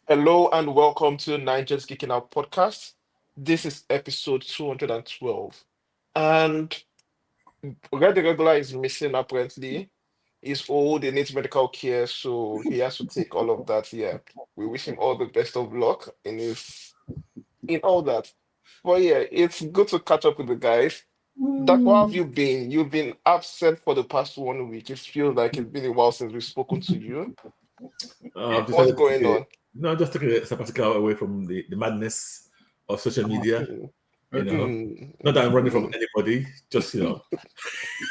Hello and welcome to Naija's Geeking Out podcast. This is episode 212. And Red the Regular is missing apparently. He's old, he needs medical care, so he has to take all of that. Yeah. We wish him all the best of luck in all that. But yeah, it's good to catch up with the guys. Doc, what have Mm. you been? You've been absent for the past 1 week. It feels like it's been a while since we've spoken to you. I've What's decided to going on? just take a sabbatical away from the madness of social media. Mm, You Okay. know, mm, not that I'm running from mm. anybody, just not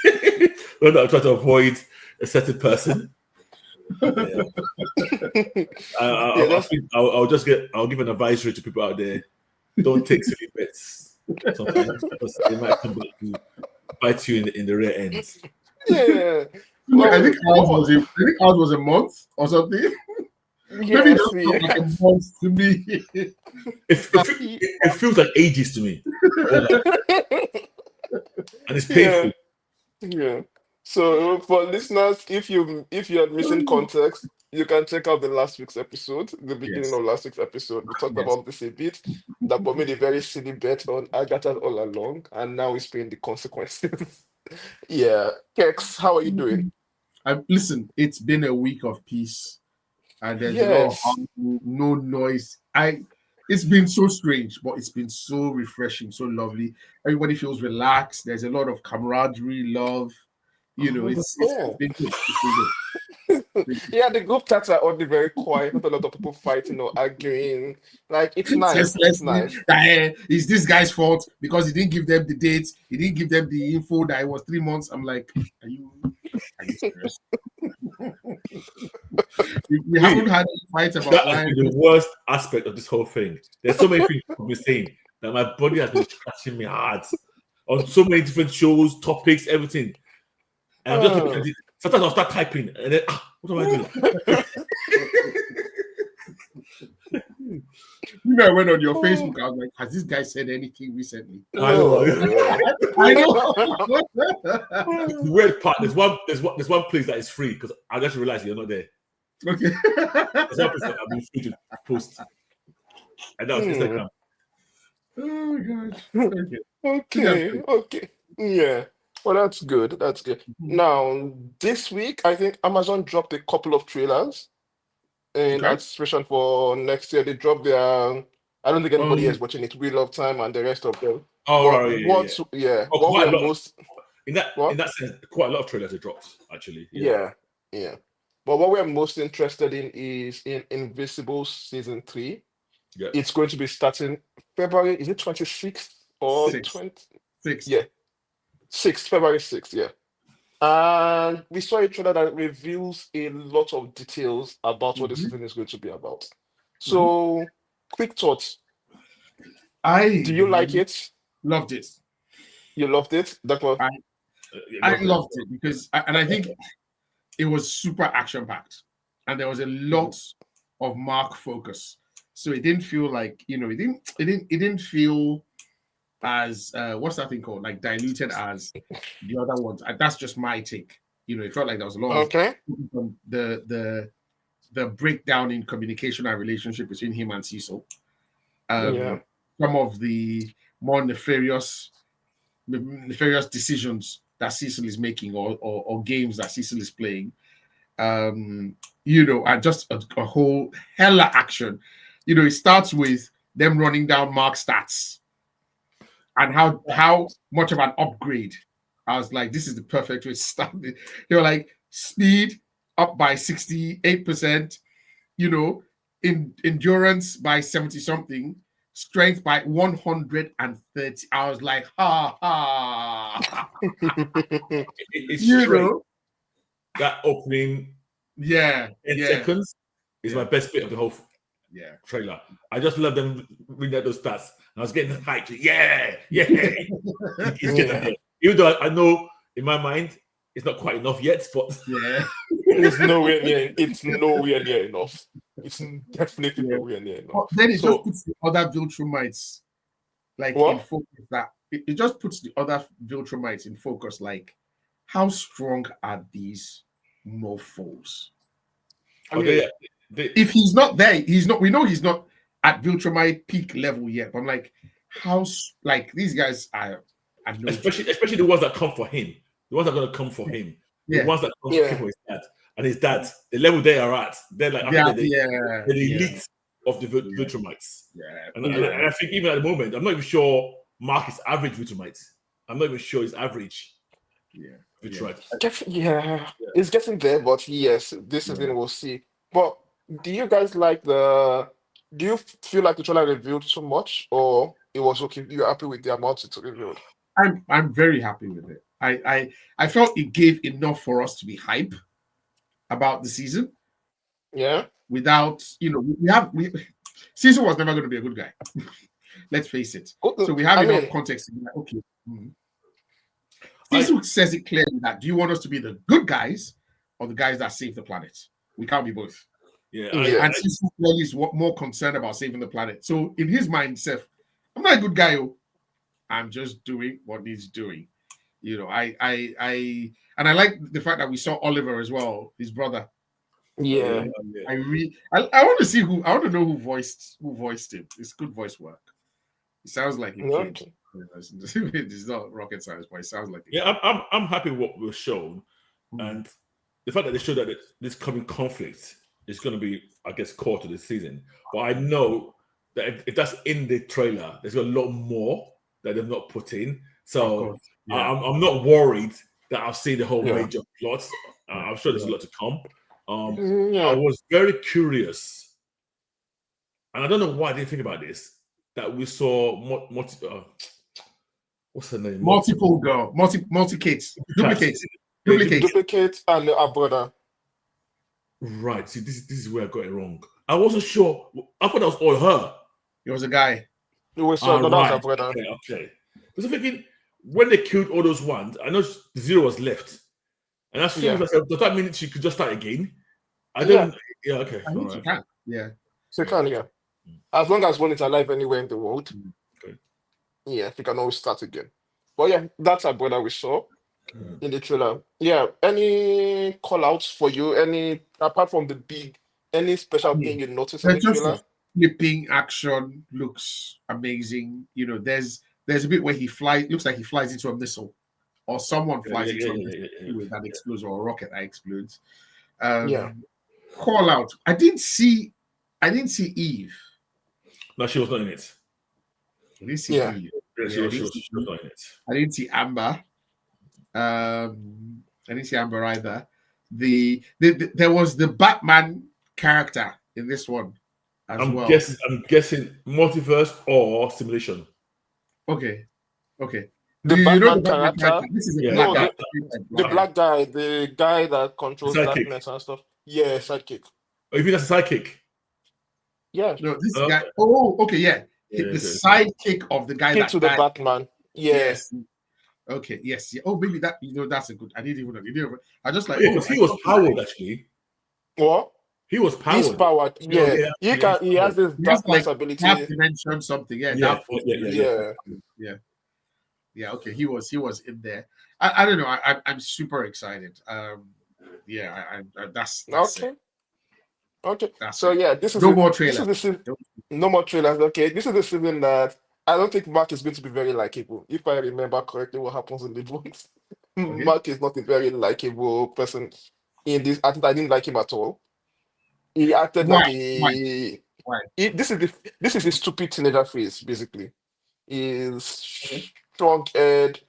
that I'm trying to avoid a certain person. Yeah. Yeah, I that's think I'll give an advisory to people out there: don't take silly bets sometimes because they might come back to bite you in the rear ends. yeah. I think Well, ours was a month or something. Maybe it yes, doesn't feel like a yes. month to me. It feels like ages to me. I won't lie. And it's Yeah, painful. yeah. So for listeners, if you are missing context, you can check out the last week's episode, the beginning Yes, of last week's episode. We talked yes. about this a bit. That made a very silly bet on Agatha all along, and now he's paying the consequences. Yeah. Kex, how are you doing? Listen, it's been a week of peace, and there's a lot of Yes. no noise. It's been so strange, but it's been so refreshing, so lovely. Everybody feels relaxed. There's a lot of camaraderie, love. It's Oh. been good. It's been good. Yeah, the group chats are only very quiet, not a lot of people fighting or arguing. Like it's nice. It's Senselessly nice. that it's this guy's fault because he didn't give them the dates, he didn't give them the info that it was 3 months. I'm like, are you serious? We Wait, haven't had a fight about that has why. been the worst aspect of this whole thing. There's so many things I've been saying that my body has been scratching me hard on so many different shows, topics, everything. And I'm just looking at Oh. it. Sometimes I'll start typing and then what am I doing? I went on your Facebook. I was like, has this guy said anything recently? I know. Oh, I know. The weird part, there's one place that is free because I just realized you're not there. Okay. There's one place that I've been free to post. And that was Hmm. Instagram. Oh my gosh. Okay. You guys Okay, think? okay. Yeah. Well, that's good. That's good. Now, this week, I think Amazon dropped a couple of trailers in Okay. anticipation for next year. They dropped their, I don't think anybody is Um. watching it, Wheel of Time and the rest of them. Oh But right, yeah. Oh, what we quite are a lot. most, In that in what? that sense, quite a lot of trailers are dropped, actually. Yeah. Yeah, yeah. But what we're most interested in is in Invisible season 3. Yeah. It's going to be starting February, is it 26th or Six. 20? Six. Yeah, 6th, February 6th, yeah. And we saw a trailer that reveals a lot of details about what the Mm-hmm. season is going to be about. Mm-hmm. So, quick thoughts. Do I you like it? loved it. You loved it? That was, I You I loved it. loved it because and I think it was super action packed, and there was a lot of Mark focus. So it didn't feel like it didn't feel as what's that thing called, like diluted as the other ones. And that's just my take. It felt like there was a lot of okay. the breakdown in communication and relationship between him and Cecil. Yeah. Some of the more nefarious decisions that Cecil is making, or games that Cecil is playing. And just a whole hella action. It starts with them running down Mark stats and how much of an upgrade. I was like, this is the perfect way to start it. They were like, speed up by 68%, in endurance by 70 something, strength by 130. I was like, ha ha. It's you straight. know, That opening yeah, 10 yeah, seconds is my yeah, best bit of the whole yeah. trailer. I just love them reading out those stats. And I was getting hyped. Yeah, yeah. He's getting Yeah. there. Even though I know in my mind it's not quite enough yet, but Yeah, It's nowhere near enough. It's definitely yeah. nowhere near But enough. then it just So, puts the other Viltrumites like in what? focus. That it just puts the other Viltrumites in focus. Like, how strong are these mofo's? I oh, they mean, if he's not there, he's not. We know he's not at Viltrumite peak level yet. But I'm like, like these guys are no especially the ones that come for him, the ones that are going to come for him, the Yeah. ones that come for his dad and his dad, the level they are at, they're like they're the elite of the Viltrumites. And I think even at the moment, I'm not even sure Mark is average Viltrumite. I'm not even sure he's average. Viltrumite. It's getting there, but yes, this season we'll see. But do you guys like do you feel like the trailer revealed too much, or it was okay? You're happy with the amount it revealed? I'm very happy with it. I felt it gave enough for us to be hype about the season. Yeah. Without, Caesar was never going to be a good guy. Let's face it. So we have enough context to be like, okay. Caesar says it clearly that do you want us to be the good guys or the guys that save the planet? We can't be both. And Caesar clearly is more concerned about saving the planet. So in his mind, Seth, I'm not a good guy. I'm just doing what he's doing. I like the fact that we saw Oliver as well, his brother. Yeah. I want to see I want to know who voiced him. It's good voice work. It sounds like a kid. It's not rocket science, but it sounds like I'm happy with what was shown. And the fact that they showed that this coming conflict is going to be, I guess, core to this season. But I know that if that's in the trailer, there's a lot more that they've not put in. So I'm not worried that I'll see the whole range of plots. I'm sure there's a lot to come. I was very curious, and I don't know why I didn't think about this. That we saw what's her name? Duplicates, and our brother. Right. See, this is where I got it wrong. I wasn't sure. I thought that was all her. It was a guy. It was that was our brother. Okay. Because I'm thinking when they killed all those ones, I know Zero was left. And I was thinking myself, does that mean she could just start again? I don't. Yeah, okay. I think she can. Yeah. She can, as long as one is alive anywhere in the world. Okay. Yeah, she can always start again. But yeah, that's our brother we saw in the trailer. Yeah. Any call outs for you? Any apart from the big, any special thing you noticed in the trailer? Flipping action looks amazing. There's a bit where he flies. Looks like he flies into a missile, or someone flies into a missile that explodes, or a rocket that explodes. Call out. I didn't see Eve. No, she was not in it. I didn't see Eve. She was not in it. I didn't see Amber. I didn't see Amber either. There was the Batman character in this one as well. I'm guessing multiverse or simulation. Okay. The Batman character. This is a black guy. The black guy, the guy that controls darkness and stuff. Yeah, sidekick. Oh, you think that's a sidekick? Yeah. No, this guy. Oh, okay, yeah. The sidekick of the guy that to the Batman. Yes. Okay. Yes. Yeah. Oh, maybe that. That's a good. I didn't even know. I just like. Because he was powered actually. What? He was powered. He's powered. Yeah. He has this darkness ability. Have to mention something. Yeah. Yeah. Okay. He was in there. I don't know. I'm super excited. That's okay. it. Okay. So this is no more trailers. No more trailers. Okay. This is the season that I don't think Mark is going to be very likable. If I remember correctly, what happens in the books, Mark is not a very likable person in this. I didn't like him at all. He acted like this is his stupid teenager phase, basically. He's strong-head,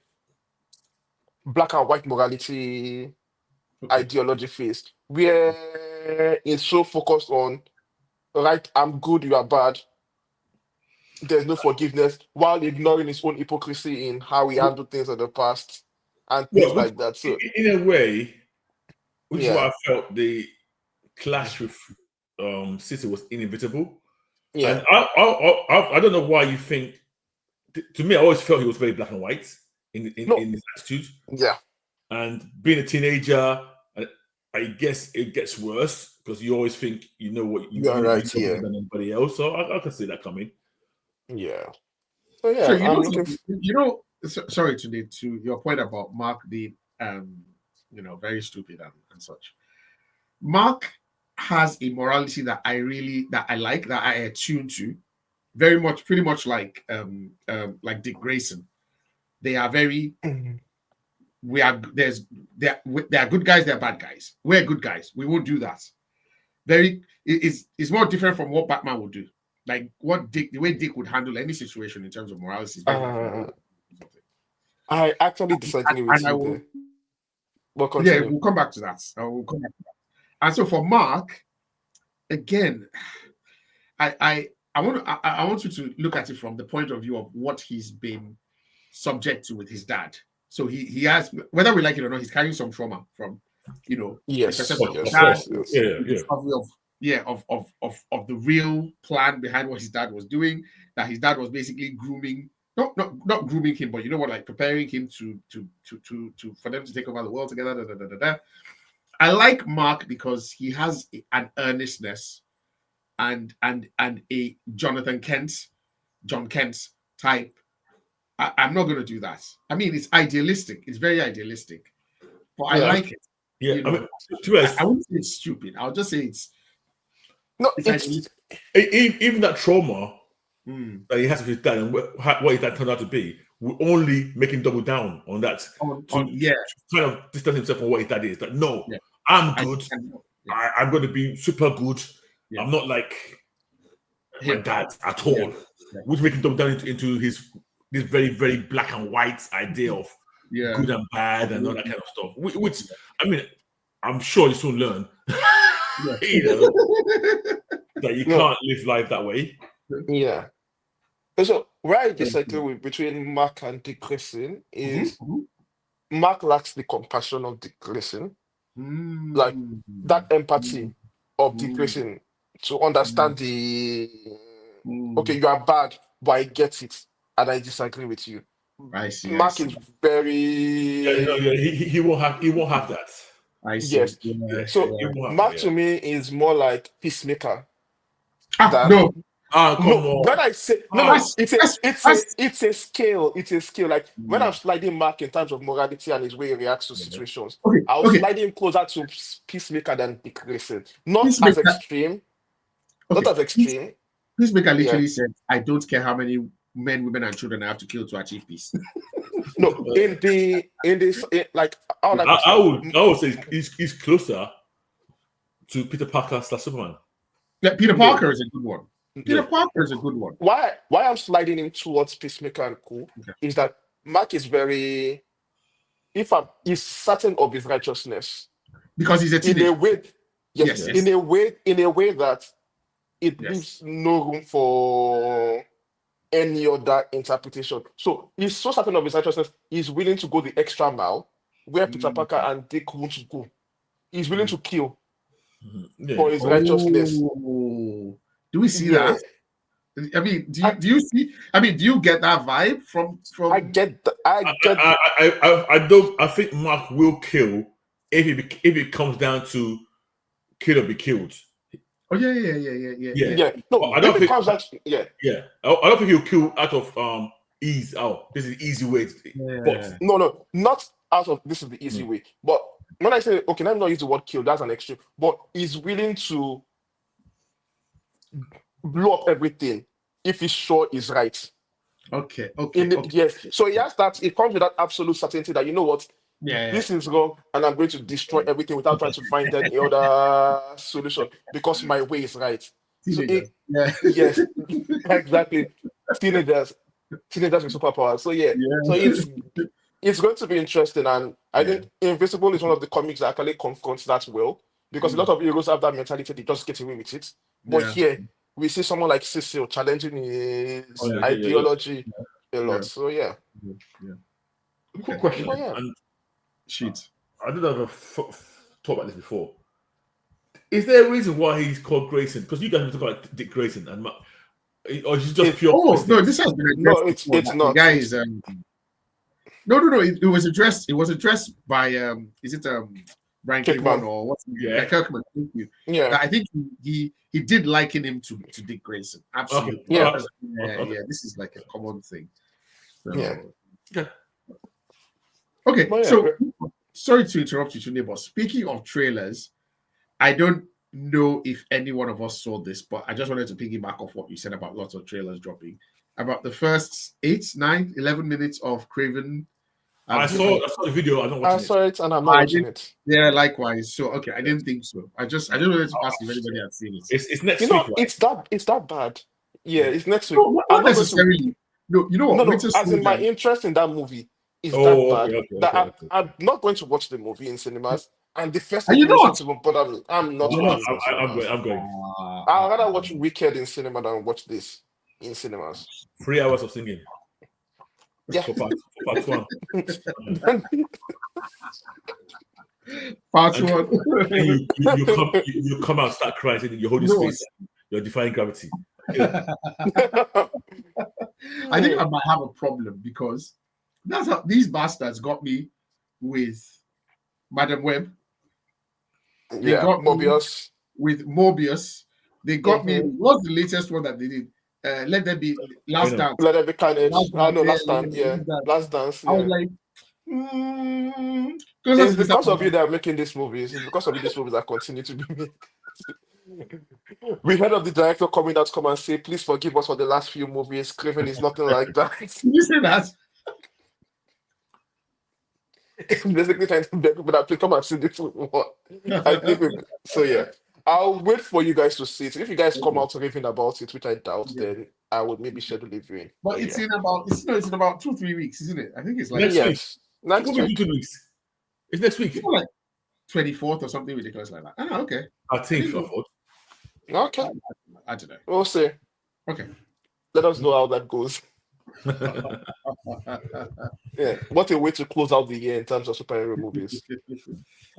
black and white morality ideology phase, where he's so focused on right, I'm good, you are bad. There's no forgiveness, while ignoring his own hypocrisy in how he handled things in the past and things like that. So in a way, which is why I felt the clash with City was inevitable. Yeah. And I don't know why you think. To me, I always felt he was very black and white in his attitude. Yeah. And being a teenager, I guess it gets worse because you always think you know what you know right, than anybody else. So I can see that coming. Yeah. So yeah, sorry to your point about Mark being very stupid and such. Mark has a morality that I like, that I attune to, very much, pretty much like Dick Grayson. They are very Mhm. we are there's there are good guys, there are bad guys. We're good guys. We won't do that. It's more different from what Batman would do. Like the way Dick would handle any situation in terms of morality is very different from Uh, what I actually disagree with and I you will there. But yeah, continue. we'll come back to that. I will come back to that. And so for Mark, again, I want you to look at it from the point of view of what he's been subject to with his dad. So he has, whether we like it or not, he's carrying some trauma from, the Yes, perception of his Of yes, dad, yes, course. yes. Yeah, the yeah. discovery of the real plan behind what his dad was doing, that his dad was basically grooming, not grooming him, but you know what, like preparing him to for them to take over the world together. Da, da, da, da, da. I like Mark because he has an earnestness and a John Kent type. I'm not going to do that. I mean, it's idealistic. It's very idealistic, but I Yeah. like it. Yeah. You I know, mean, to be honest, I wouldn't say it's stupid. I'll just say No, it's it's idealistic. even that trauma Mm. that he has with his dad and what his dad turned out to be will only make him double down on that Yeah, to kind of distance himself from what his dad is. Like, no, yeah. I'm I, good. yeah, I'm going to be super good. yeah. I'm not like my Him. dad at Yeah, all, yeah, which makes him double down into his this very very black and white idea of yeah. good and bad and all that kind of stuff. Which I mean, I'm sure you soon learn. Yeah. You know that you no, can't live life that way. yeah. So where I disagree with between Mark and Dick Grayson is Mhm, Mark lacks the compassion of Dick Grayson, like mhm. that empathy Mm, of Dick mm, Grayson to mm, understand the okay, mm. you are bad, but I get it, and I disagree with you. I see. I Mark is see. Yeah, no, very yeah, he won't have that. I see. yes. Yeah, Yes. So he Yeah. won't have that. Mark Yeah. to me is more like peacemaker Ah, than no. Ah, come no. on. When I say no, no, Ah, That's it's a that's it's a that's. it's a scale. It's a scale. Like when I'm Mm. sliding Mark in terms of morality and his way he reacts to yeah. situations, Okay. I'll Okay. slide him closer to peacemaker than Dick Grayson. Not as Peacemaker. extreme. Not Okay. as extreme. Peacemaker Yeah. literally said, "I don't care how many men, women, and children I have to kill to achieve peace." No. In this like how would I I, put it I now? would I would say he's closer to Peter Parker / Superman. Yeah, Peter No. Parker is a good one. Peter Yeah. Parker is a good one. Why I'm sliding him towards peacemaker and cool Okay. is that Mark is very if I'm is certain of his righteousness Because he's a in a teenager. way yes Yes. Yeah. Yes. in a way that it Yes. leaves no room for any other interpretation. So he's so certain of his righteousness, he's willing to go the extra mile where Peter Mm, Parker and Dick won't go. He's willing mm. to kill Mhm. Yeah. for his righteousness. Oh, do we see Yeah, that? I mean, I, do you see? I mean, do you get that vibe I from? get I I, get I don't. I think Mark will kill if it comes down to kill or be killed. Oh yeah. Yeah, yeah. but No, I if don't it think. comes out, yeah. Yeah, I don't think he'll kill out of ease. Oh, this is easy way. But Yeah. No, not out of this is the easy mm, way. But when I say okay, let me not use the word kill, that's an extreme. But he's willing to blow up everything if he's sure he's right. Okay. Yes, so he has that. It comes with that absolute certainty that you know what, Yeah. this is wrong, and I'm going to destroy everything without trying to find any other solution because my way is right. So Teenagers. Yeah. yes, exactly. Teenagers, teenagers with superpowers. So yeah, so Yeah. it's going to be interesting, and I Yeah. think Invincible is one of the comics that actually confronts that well because a Mm, lot of heroes have that mentality; they just get away with it. But yeah. here we see someone like Cecil challenging oh his yeah. ideology a Yeah. lot. So yeah, Yeah. Quick Okay. question, but yeah. and Shit. I did have a talk about this before. Is there a reason why he's called Grayson? Because you guys have talked about Dick Grayson, or is it just It pure Oh no, this coincidence? has been no, addressed before. it's That the not. guy It's is no. It was addressed. It was addressed by is it Brian K. Vaughan Kickman. or what's his name? Yeah, Yeah. Kirkman. Thank you. Yeah, That I think he did liken him to Dick Grayson. Okay. Absolutely. All yeah, right. Yeah, Okay. yeah. This is like a common thing. yeah. So Okay. okay. But yeah, So sorry to interrupt you, Tunde, but speaking of trailers, I don't know if any one of us saw this, but I just wanted to piggyback off what you said about lots of trailers dropping. About the first 8, 9, 11 minutes of Craven. I saw the video. I'm not I watching it. saw it and I'm not I watching did, it. yeah, likewise. So okay, I didn't think so. I just wanted to ask if anybody had seen it. It's next You week, know, right? it's that bad. Yeah, Yeah. it's next week. No, I'm not not going to. necessarily. No, you know what? No. Winter As in, my Soldier. interest in that movie is that Oh, bad okay. that I'm not going to watch the movie in cinemas. And the first Are you 8 minutes not? won't even bother me. I'm not You're watching not. it in I'm cinemas. going. I'm going. I'd rather watch Wicked in cinema than watch this in cinemas. 3 hours of singing Yeah. for part one. Part And one. you come out, start crying, saying you're holding No. space, you're defying gravity. I think I might have a problem because that's how these bastards got me with Madam Web. They Yeah, got me Mobius. with Mobius. They got me. Mhm. What's the latest one that they did? Let there be Last know. Dance. Let there be carnage. Last I Dance. know, Yeah, last dance, yeah. Last dance, I was yeah. like, closer It's to because of you disappointment. that are making these movies. It's because of you these movies that continue to be made. We heard of the director coming out to come and say, please forgive us for the last few movies. Craven is nothing like that. Did you say that? Basically trying to beg people that please come and see this movie. I believe it. So yeah. I'll wait for you guys to see it. If you guys come out raving about it, which I doubt, Yeah. then I would maybe schedule a viewing. But it's in about it's in about 2-3 weeks, isn't it? I think it's like Next week. Yes. Next What we week. do 2 weeks? It's next week. like 24th or something ridiculous like that. Ah, okay. 13th, I thought. Okay. I don't know. We'll see. Okay. Let us know how that goes. Yeah. What a way to close out the year in terms of superhero movies.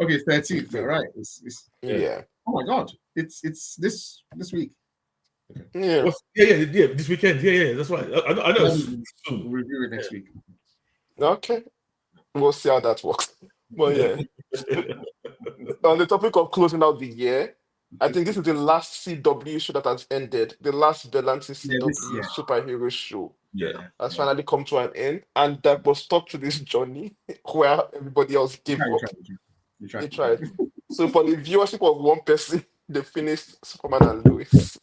Okay, 13th. All right. It's Yeah. oh my god. It's this week. Yeah. Yeah. This weekend. Yeah. That's right. I know. We'll review it next week. Okay. We'll see how that works. But yeah. On the topic of closing out the year, I think this is the last CW show that has ended. The last Berlanti CW superhero show Yeah. has finally come to an end. And that was stuck to this journey where everybody else gave up. They tried. So for the viewership of one person, they finished Superman and Lois.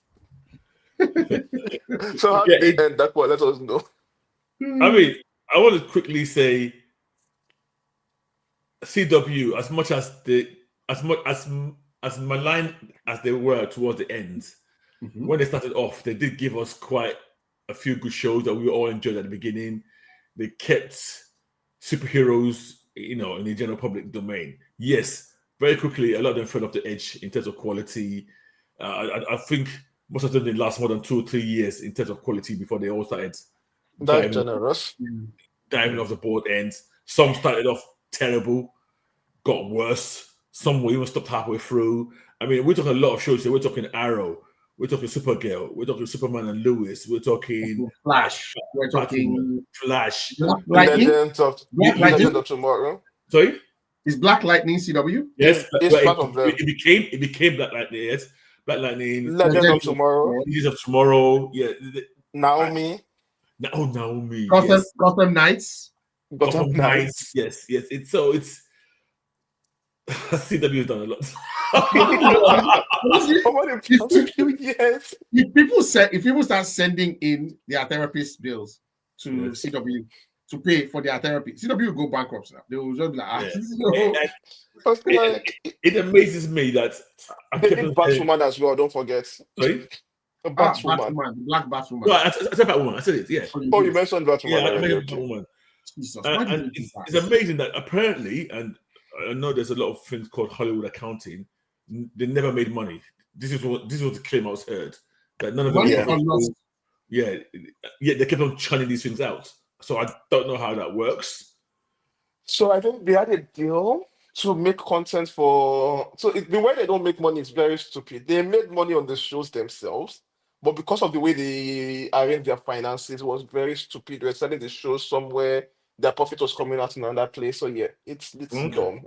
So how did they end that one? Let us know. I mean, I want to quickly say CW, as much as maligned as they were towards the end, when they started off, they did give us quite a few good shows that we all enjoyed at the beginning. They kept superheroes, in the general public domain. Yes, very quickly, a lot of them fell off the edge in terms of quality. I think most of them didn't last more than 2 or 3 years in terms of quality before they all started That's generous. diving off the board ends. Some started off terrible, got worse. Some were even stopped halfway through. I mean, we're talking a lot of shows here. We're talking Arrow. We're talking Supergirl. We're talking Superman and Lois. We're talking Flash. We're talking Flash. Legend Lightning. of Tomorrow. Sorry? Is Black Lightning CW? Yes, It's part of them. it became Black Lightning. Yes, Black Lightning. Legend of Tomorrow. Legends of Tomorrow. Yeah. Naomi. Naomi. Gotham Knights. Gotham Knights. Yes. It's CW has done a lot. Yes. If people start sending in their therapist bills to CW to pay for their therapy, CW will go bankrupt now. They will just be like, it amazes me that they did Batwoman as well. Don't forget. Sorry, Batwoman, Black Batwoman. No, I said Batwoman. I said it. Yeah. Oh, you mentioned Batwoman. Yeah, I already. mentioned Batwoman. Jesus, And it's amazing that apparently, and I know there's a lot of things called Hollywood accounting. They never made money. This was the claim I was heard that none of them. Yeah, they kept on churning these things out. So I don't know how that works. So I think they had a deal to make content for. So the way they don't make money is very stupid. They made money on the shows themselves, but because of the way they arrange their finances, it was very stupid. They were selling the shows somewhere, their profit was coming out in another place. So yeah, it's dumb.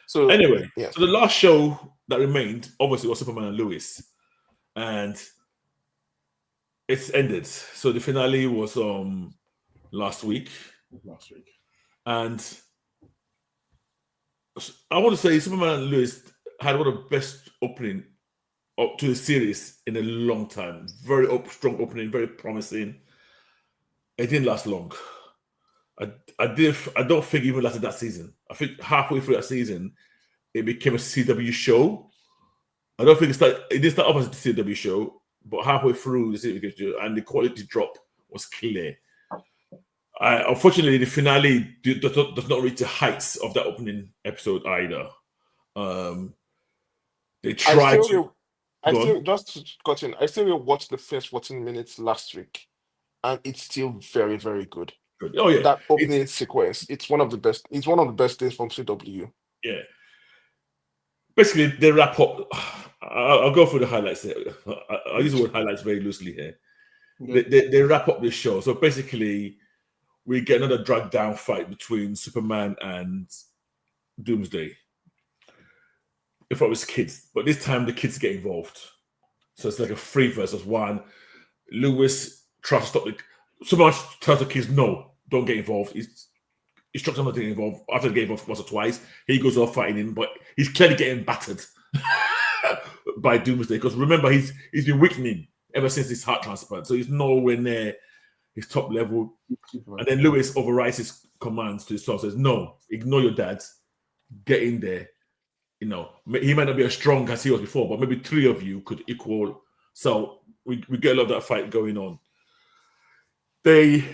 So anyway, yeah. So the last show that remained obviously was Superman and Lois, and it's ended. So the finale was last week, and I want to say Superman and Lois had one of the best opening up to the series in a long time. Very strong opening, very promising. It didn't last long. I don't think it even lasted that season. I think halfway through that season, it became a CW show. I don't think it didn't start off as a CW show, but halfway through the CW show, and the quality drop was clear. Unfortunately, the finale does not reach the heights of that opening episode either. They tried to I go still on. just got in. I still watched the first 14 minutes last week, and it's still very, very good. Good. Oh yeah, That it's opening sequence, it's one of the best. It's one of the best things from CW. yeah. Basically, they wrap up. I'll go through the highlights here. I use the word highlights very loosely here. They wrap up this show. So basically, we get another drag down fight between Superman and Doomsday. If it was kids, but this time the kids get involved. So it's like a 3 versus 1. Lois tries to stop the Superman tells the kids, no, don't get involved. He's instructs them not to get involved. After they get involved once or twice, he goes off fighting him, but he's clearly getting battered by Doomsday. Because remember, he's been weakening ever since his heart transplant. So he's nowhere near his top level. And then Lewis overrides his commands to his son, says, no, ignore your dad, get in there. You know, he might not be as strong as he was before, but maybe 3 of you could equal. So we get a lot of that fight going on. They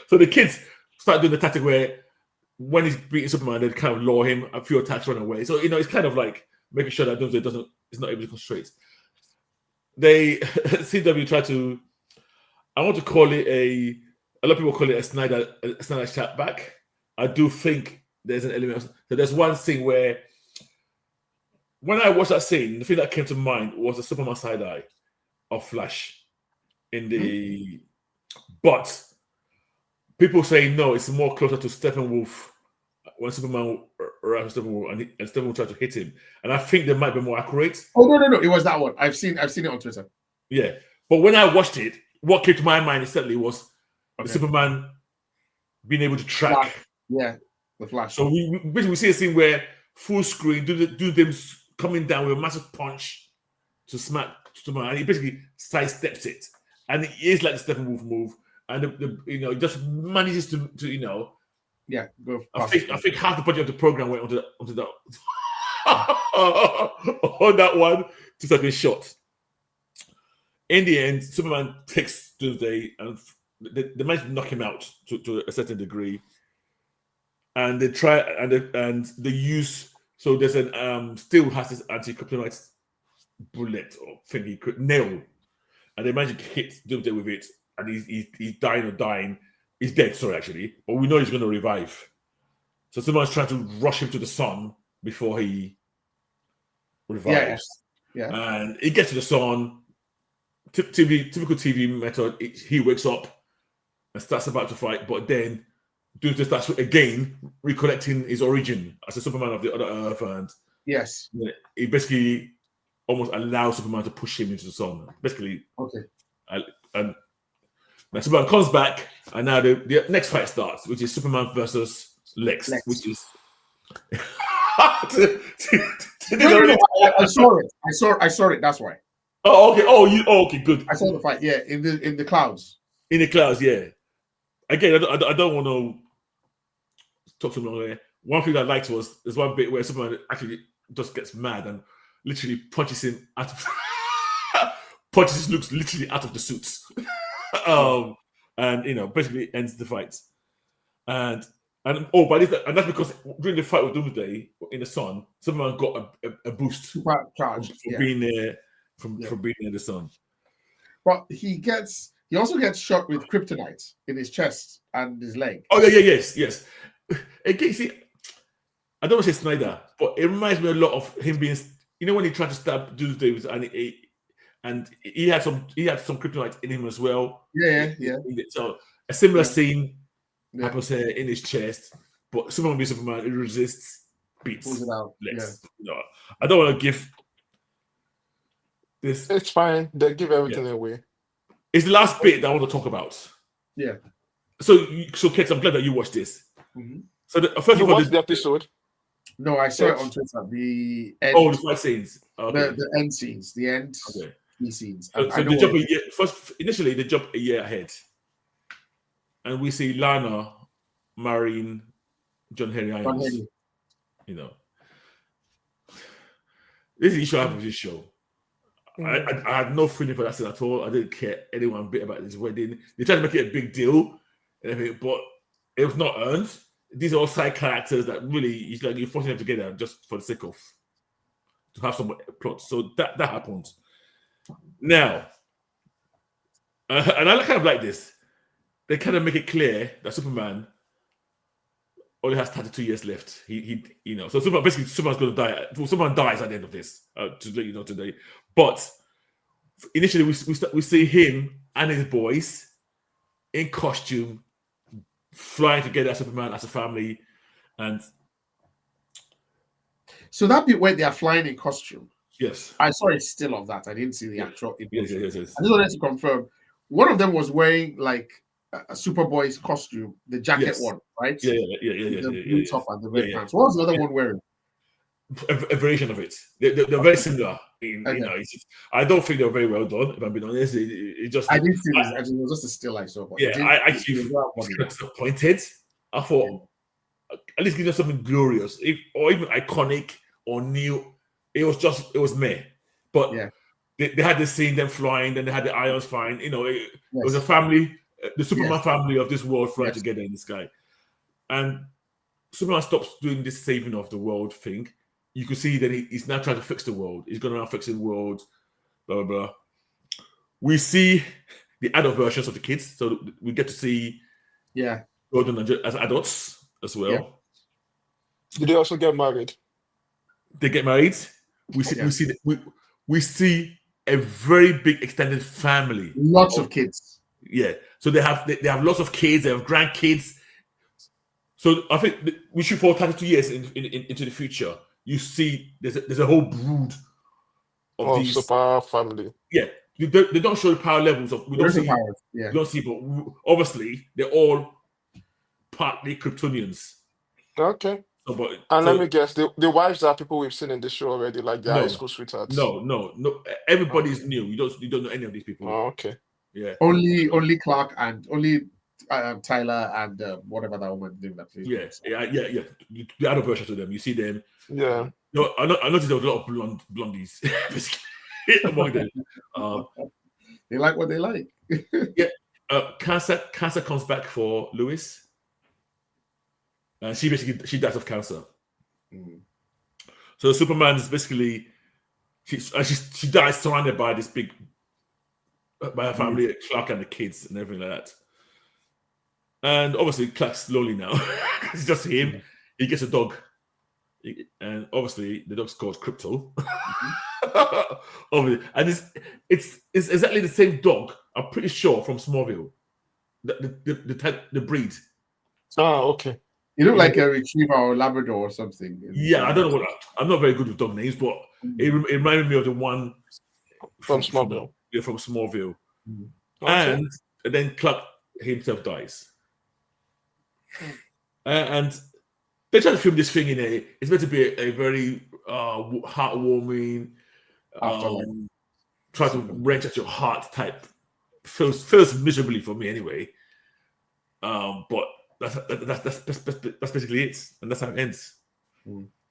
so the kids start doing the tactic where when he's beating Superman, they kind of lure him, a few attacks run away. So it's kind of like making sure that Doomsday is not able to concentrate. They CW try to, I want to call it a lot of people call it a Snyder chat back. I do think there's an element of, so there's one scene where when I watched that scene, the thing that came to mind was the Superman side eye of Flash in the but people say no, it's more closer to Steppenwolf when Superman arrives Steppenwolf and Steppenwolf tried to hit him. And I think they might be more accurate. Oh no, it was that one. I've seen it on Twitter. Yeah. But when I watched it, what came to my mind instantly was the Superman being able to track. The Flash. So we see a scene where full screen do them coming down with a massive punch to smack Superman, and he basically sidesteps it. And it is like the Steppenwolf move, and the just manages to go. I think half the budget of the program went onto that on that 1 2-second shot. In the end, Superman takes Doomsday, and they manage to knock him out to a certain degree. And they try and they use, so there's an Steel has this anti-kryptonite bullet or thing he could nail. And they managed to hit Doomsday with it, and he's dying. He's dead, sorry, actually. But we know he's going to revive. So someone's trying to rush him to the sun before he revives. Yeah. And he gets to the sun. Typical TV method. He wakes up and starts about to fight, but then Doomsday starts again recollecting his origin as a Superman of the other Earth, and he basically almost allows Superman to push him into the sun. Basically, and now Superman comes back, and now the next fight starts, which is Superman versus Lex. Which is I saw it. That's why. Oh, okay. Okay, good. I saw the fight. Yeah, in the clouds. In the clouds, yeah. Again, I don't want to talk too long there. One thing I liked was there's one bit where Superman actually just gets mad and literally punches him out of punches Luke literally out of the suits. And basically ends the fight. And that's because during the fight with Doomsday in the sun, Superman got a boost charge for being there from being in the sun. But he also gets shot with kryptonite in his chest and his leg. Oh yeah, yes. Again, see, I don't want to say Snyder, but it reminds me a lot of him being, when he tried to stab Doomsday and he had some kryptonite in him as well. Yeah. So a similar scene happens here in his chest, but Superman being Superman, he resists, beats. Pulls it out. Lex. No, I don't want to give this. It's fine. They give everything away. It's the last bit that I want to talk about. Yeah. So Kate, I'm glad that you watched this. Mm-hmm. So first of all, the episode. No, I saw it Yes. on Twitter. The Oh, end, the fight scenes. Okay. the end scenes, the end Okay. key scenes. So I they don't jump want a year. First, initially, they jump a year ahead. And we see Lana marrying John Henry John Irons. Henry. You know. This is the issue I have with this show. I had no feeling for that scene at all. I didn't care anyone bit about this wedding. They tried to make it a big deal and everything, but it was not earned. These are all side characters that really it's like you're forcing them together just for the sake of to have some plot. So that happened. Now, and I kind of like this. They kind of make it clear that Superman only has 32 years left. He you know, so Superman's going to die. Well, Superman dies at the end of this. To let you know today, but initially we see him and his boys in costume flying together as Superman as a family, and So that bit where they are flying in costume, yes, I saw a still of that. I didn't see the actual yes, emotion. yes, yes. I just wanted to confirm. One of them was wearing like a Superboy's costume, the jacket Yes. one, right? Yeah, The blue top and the red yeah. pants. What was the other one wearing? A variation of it. They're very similar. You know, I don't think they're very well done. If I'm being honest, it just I didn't see this. Actually, it was just a still I saw. But yeah, I actually was kind of disappointed. I thought at least give them something glorious, or even iconic or new. It was me. But yeah. they had this scene them flying, then they had the Irons flying. You know, it was a family, the Superman family of this world flying together in the sky. And Superman stops doing this saving of the world thing. You can see that he's now trying to fix the world. He's going around fixing the world, blah, blah, blah. We see the adult versions of the kids. So we get to see children as adults as well. Yeah. Did they also get married? They get married. We see a very big extended family. Lots of kids. Yeah. So they have lots of kids. They have grandkids. So I think we should for 32 years into the future. You see, there's a whole brood of these super family. Yeah, they don't show the power levels of. We don't see. But obviously they're all partly Kryptonians. Okay. So, let me guess, the wives are people we've seen in the show already, like the high school sweethearts. No. Everybody's new. You don't know any of these people. Oh, okay. Yeah. Only Clark and only Tyler and whatever that woman name that plays. Yeah. The other versions of them, you see them. Yeah. No, I noticed there was a lot of blondies among them. They like what they like. Yeah. Cancer comes back for Lois. And she dies of cancer. So Superman is basically she dies surrounded by this big by her family, Clark and the kids and everything like that. And obviously Clark's lonely now. It's just him. He gets a dog. And obviously the dog's called Crypto. And it's exactly the same dog, I'm pretty sure, from Smallville. The breed. Oh, okay. You look like a retriever or Labrador or something. Yeah, I don't know I'm not very good with dog names, but it reminded me of the one from Smallville. From Smallville. Okay. And then Clark himself dies. And they try to film this thing it's meant to be a very heartwarming, try to wrench at your heart type. Feels miserably for me anyway. But that's basically it, and that's how it ends.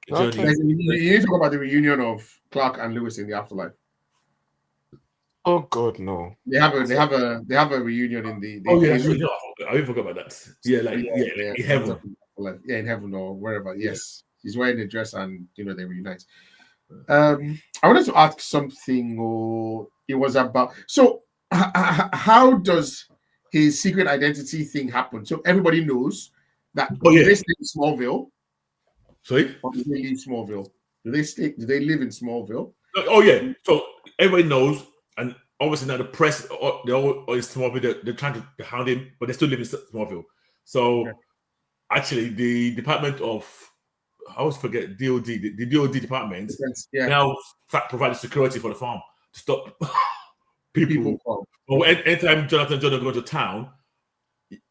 Okay. You need to talk about the reunion of Clark and Lois in the afterlife. Oh God, no! They have a reunion in the. I even forgot about that. Yeah, in heaven. Yeah, in heaven or wherever. Yes, he's wearing a dress, and they reunite. I wanted to ask something. It was about how does his secret identity thing happen? So everybody knows that. They stay in Smallville. Sorry? Or do they leave Smallville? Do they live in Smallville? Oh yeah. So everybody knows, and obviously now the press, they're all in Smallville. They're trying to hound him, but they still live in Smallville. So actually, the Department of I always forget DOD. The DOD department now provides security for the farm to stop people. Well, anytime Jonathan go to town,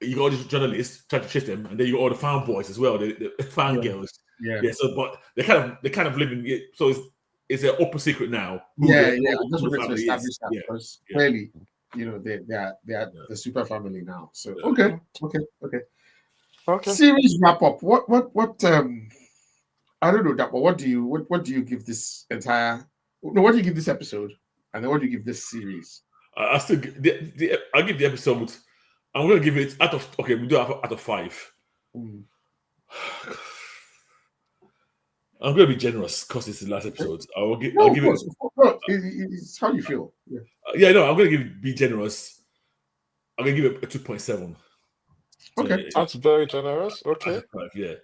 you got all these journalists trying to chase them, and then you got all the farm boys as well, the fan girls Yeah. Yeah. So, but they kind of live in it. So it's an open secret now. Who Yeah. the, Yeah. I who just the wanted to family establish is. that Yeah. because Yeah. clearly, they are Yeah. the super family now. So Yeah. okay. Okay. Series wrap up. What I don't know that, but what do you give this entire? No, what do you give this episode, and then what do you give this series? I still I'll give the episode. I'm gonna give it out of we do out of 5. Mm. I'm gonna be generous because it's the last episode. I'll No, give of it. course. No, it's how you feel. Yeah. Yeah, no, I'm gonna be generous. I'm gonna give it a 2.7. Okay. That's very generous. Out Okay. of 5, yeah.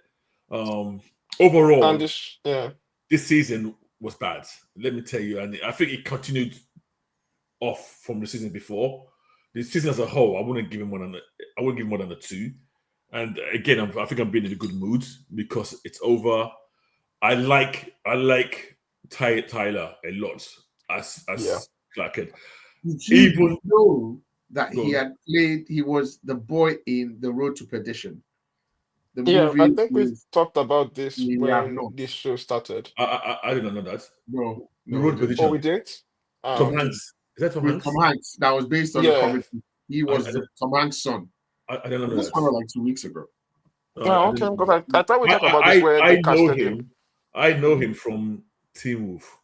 And Overall, this, yeah. this season was bad. Let me tell you, and I think it continued off from the season before. The season as a whole, I wouldn't give more than a 2. And again, I think I'm being in a good mood because it's over. I like Tyler a lot as Yeah. Clark Kent. Did you Even know that Go he on. had played? He was the boy in The Road to Perdition, the Yeah, I movie think we with talked about this yeah, when no, this show started. I did not know that. no, The no, we road didn't. Oh, position. we didn't? Ah, Tom okay. Hanks. Is that Tom With Tom Hanks? Hanks, that was based on a Yeah. comic. He was the Tom Hanks' son. I don't know This that. one was like 2 weeks ago. No, Yeah, I okay, didn't know because I thought we that. talked about this when they know casted him. him. I know him from Teen Wolf.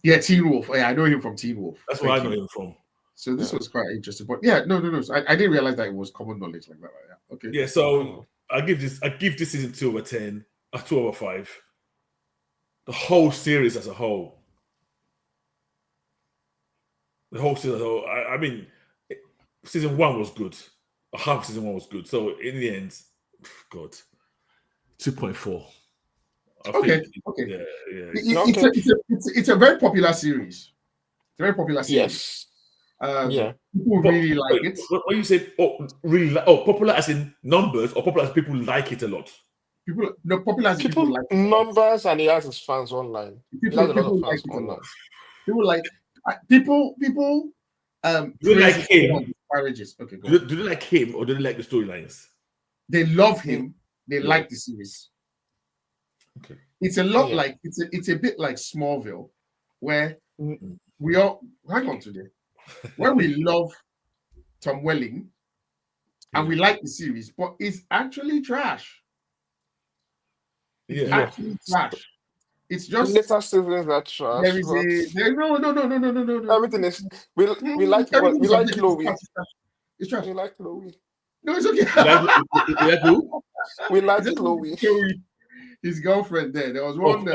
Yeah, Teen Wolf. Yeah, I know him from Teen Wolf. That's where I Thank know you. him from. So this Yeah. was quite interesting. But yeah, no. I didn't realize that it was common knowledge like that. Yeah. Okay. Yeah, so I give this season 2 over 10, a 2 over 5. The whole series as a whole. The whole season as a whole. I mean, season 1 was good. Half season 1 was good. So in the end, God, 2.4. Okay. It's a very popular series. It's a very popular series. Yes. Yeah. People really like it. When you say popular as in numbers or popular as people like it a lot? Popular as people like it. Numbers, and he has his fans online. He has a lot of fans online. People like people. Do they like him? Okay, do they like him or do they like the storylines? They love him. They like the series. Okay. It's a lot like it's a bit like Smallville, where we all hang on today. Where we love Tom Welling and we like the series, but it's actually trash. It's actually trash. It's just later seasons are trash. there is no. Everything is we like Chloe. It's trash. We like Chloe. No, it's okay. You like who? We like Chloe. His girlfriend there. There was one.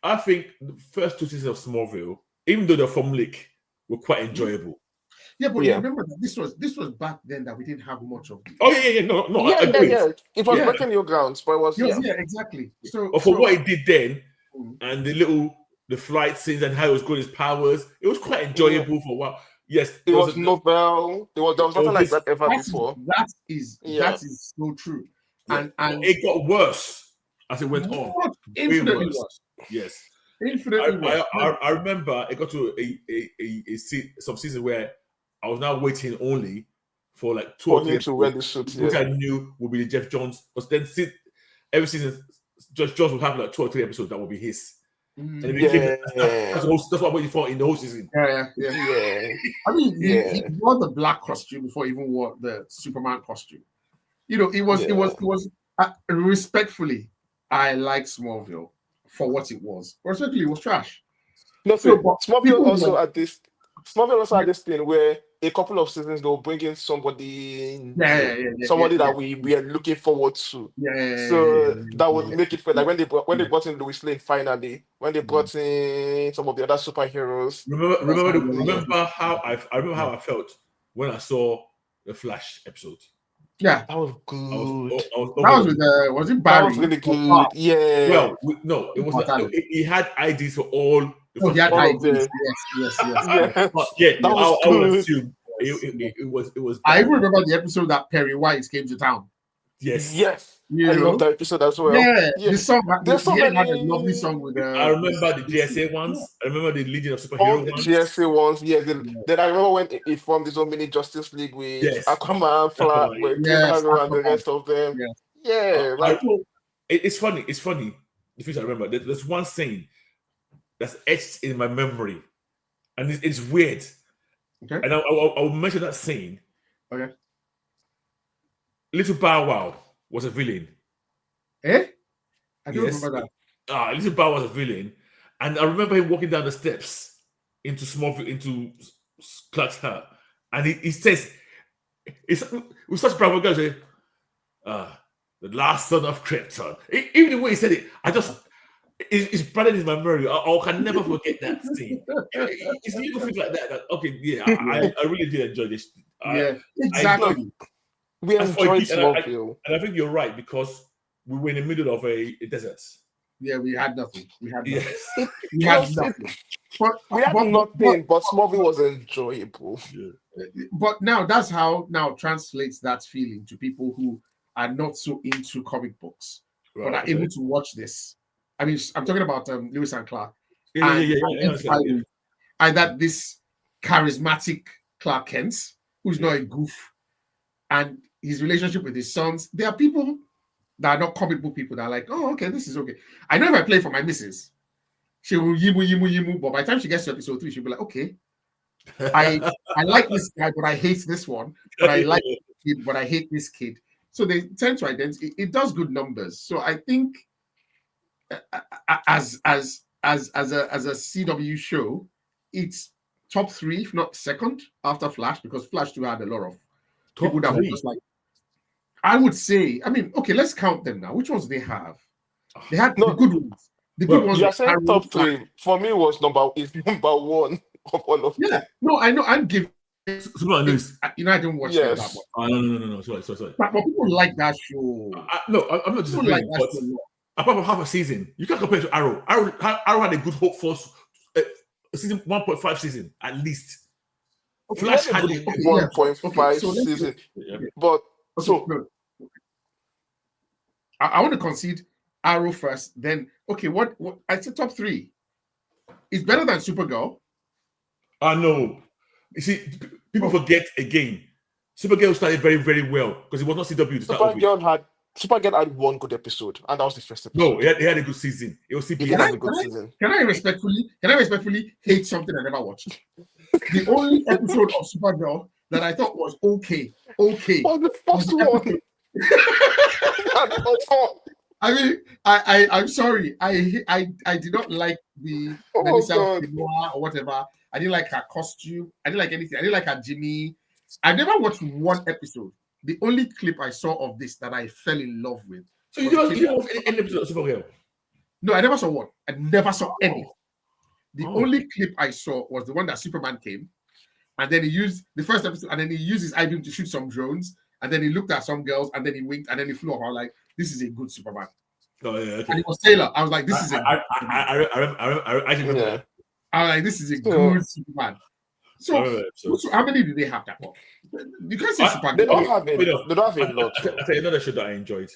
I think the first 2 seasons of Smallville, even though they're formulaic, were quite enjoyable. Yeah, but you remember that this was back then that we didn't have much of. Oh yeah. No. Yeah. It was breaking new grounds, but it was exactly. So for what he did then, and the flight scenes and how he was growing his powers, it was quite enjoyable for a while. Yes, it was novel. There was nothing like that ever before. That is so true. Yeah. And it got worse as it went on. Infinitely worse. Yes. Infinitely worse. I remember it got to some season where I was now waiting only for like 2 or 3 to wear the suit, which I knew would be the Jeff Johns. Because then every season, Jeff Johns would have like 2 or 3 episodes that would be his. And it became, that's what I'm waiting for in the whole season. Yeah. I mean, he wore the black costume before he even wore the Superman costume. It was respectfully, I like Smallville for what it was. Respectfully, it was trash. No, Smallville also had this thing where a couple of seasons they'll bring in somebody, somebody that we are looking forward to. That would make it feel like when they brought in Lois Lane finally, when they brought in some of the other superheroes. Remember how I felt when I saw the Flash episode. Yeah, that was good. Was it Barry? That was really good. Yeah. Well, no, it was. He had IDs for all. He had all of them. Yes. That was good. I would assume it was. I even remember the episode that Perry White came to town. Yes. I love that episode as well. Yeah. The song had a lovely song with. I remember the GSA ones. I remember the Legion of Superhero all ones. The GSA ones. Then I remember when he formed his own mini Justice League with Aquaman, Flash, with Green Arrow, and the rest of them. Yeah. It's funny. It's funny. The things I remember. There's one scene that's etched in my memory, and it's weird. Okay. And I'll mention that scene. Okay. Little Bow Wow was a villain. Eh? I don't Yes. remember that. Little Bow Wow was a villain, and I remember him walking down the steps into Clark's house, and he says, "It's with such bravo girls, the last son of Krypton." Even the way he said it, it's branded in my memory. I can never forget that scene. It's little things like that. Okay, yeah, I really did enjoy this. Exactly. We enjoyed Smallville. And I think you're right because we were in the middle of a desert. Yeah, we had nothing. We had nothing. Yes. We had nothing. We had nothing, but Smallville was enjoyable. But now that's how translates that feeling to people who are not so into comic books, but are able to watch this. I mean, I'm talking about Lewis and Clark. And that this charismatic Clark Kent, who's not a goof, and his relationship with his sons. There are people that are not comic book people that are like, oh, okay, this is okay. I know if I play for my missus, she will yimu, but by the time she gets to episode 3, she'll be like, okay, I like this guy, but I hate this one. But I like this kid, but I hate this kid. So they tend to identify. It does good numbers. So I think as a CW show, it's top 3, if not second, after Flash, because Flash 2 had a lot of people that were just like, I would say, I mean, okay, let's count them now. Which ones do they have? They had the good ones. The good ones. You're saying top 3. For me, was number 1 of all of them. Yeah, no, I know. I'm giving. Superman and Lois. I don't watch that much. No. Sorry. But people like that show. No, I'm not disagreeing. Like that show. Apart from half a season, you can't compare it to Arrow. Arrow had a good hope for season 1.5 season at least. Flash had a 1.5 season, but I want to concede Arrow first. Then what? I said top 3. It's better than Supergirl. No. You see, people forget again. Supergirl started very, very well because it was not CW to start with. Supergirl had 1 good episode, and that was the first episode. No, it had a good season. It was CBS. It had a good season. Can I respectfully hate something I never watched? The only episode of Supergirl that I thought was okay. Was the first one. I mean, I'm sorry. I did not like the Naija or whatever. I didn't like her costume. I didn't like anything. I didn't like her Jimmy. I never watched 1 episode. The only clip I saw of this that I fell in love with. So you don't watch any episode of Supergirl? No, I never saw 1. I never saw any. The only clip I saw was the one that Superman came, and then he used the first episode, and then he used his iBeam to shoot some drones, and then he looked at some girls, and then he winked, and then he flew off. I was like, "This is a good Superman." Oh yeah, okay. And it was Taylor. I was like, "This is a." I remember. I was like, "This is a good Superman." So how many do they have that for? You can't say Superman. They don't have a lot. I'll tell you another show that I enjoyed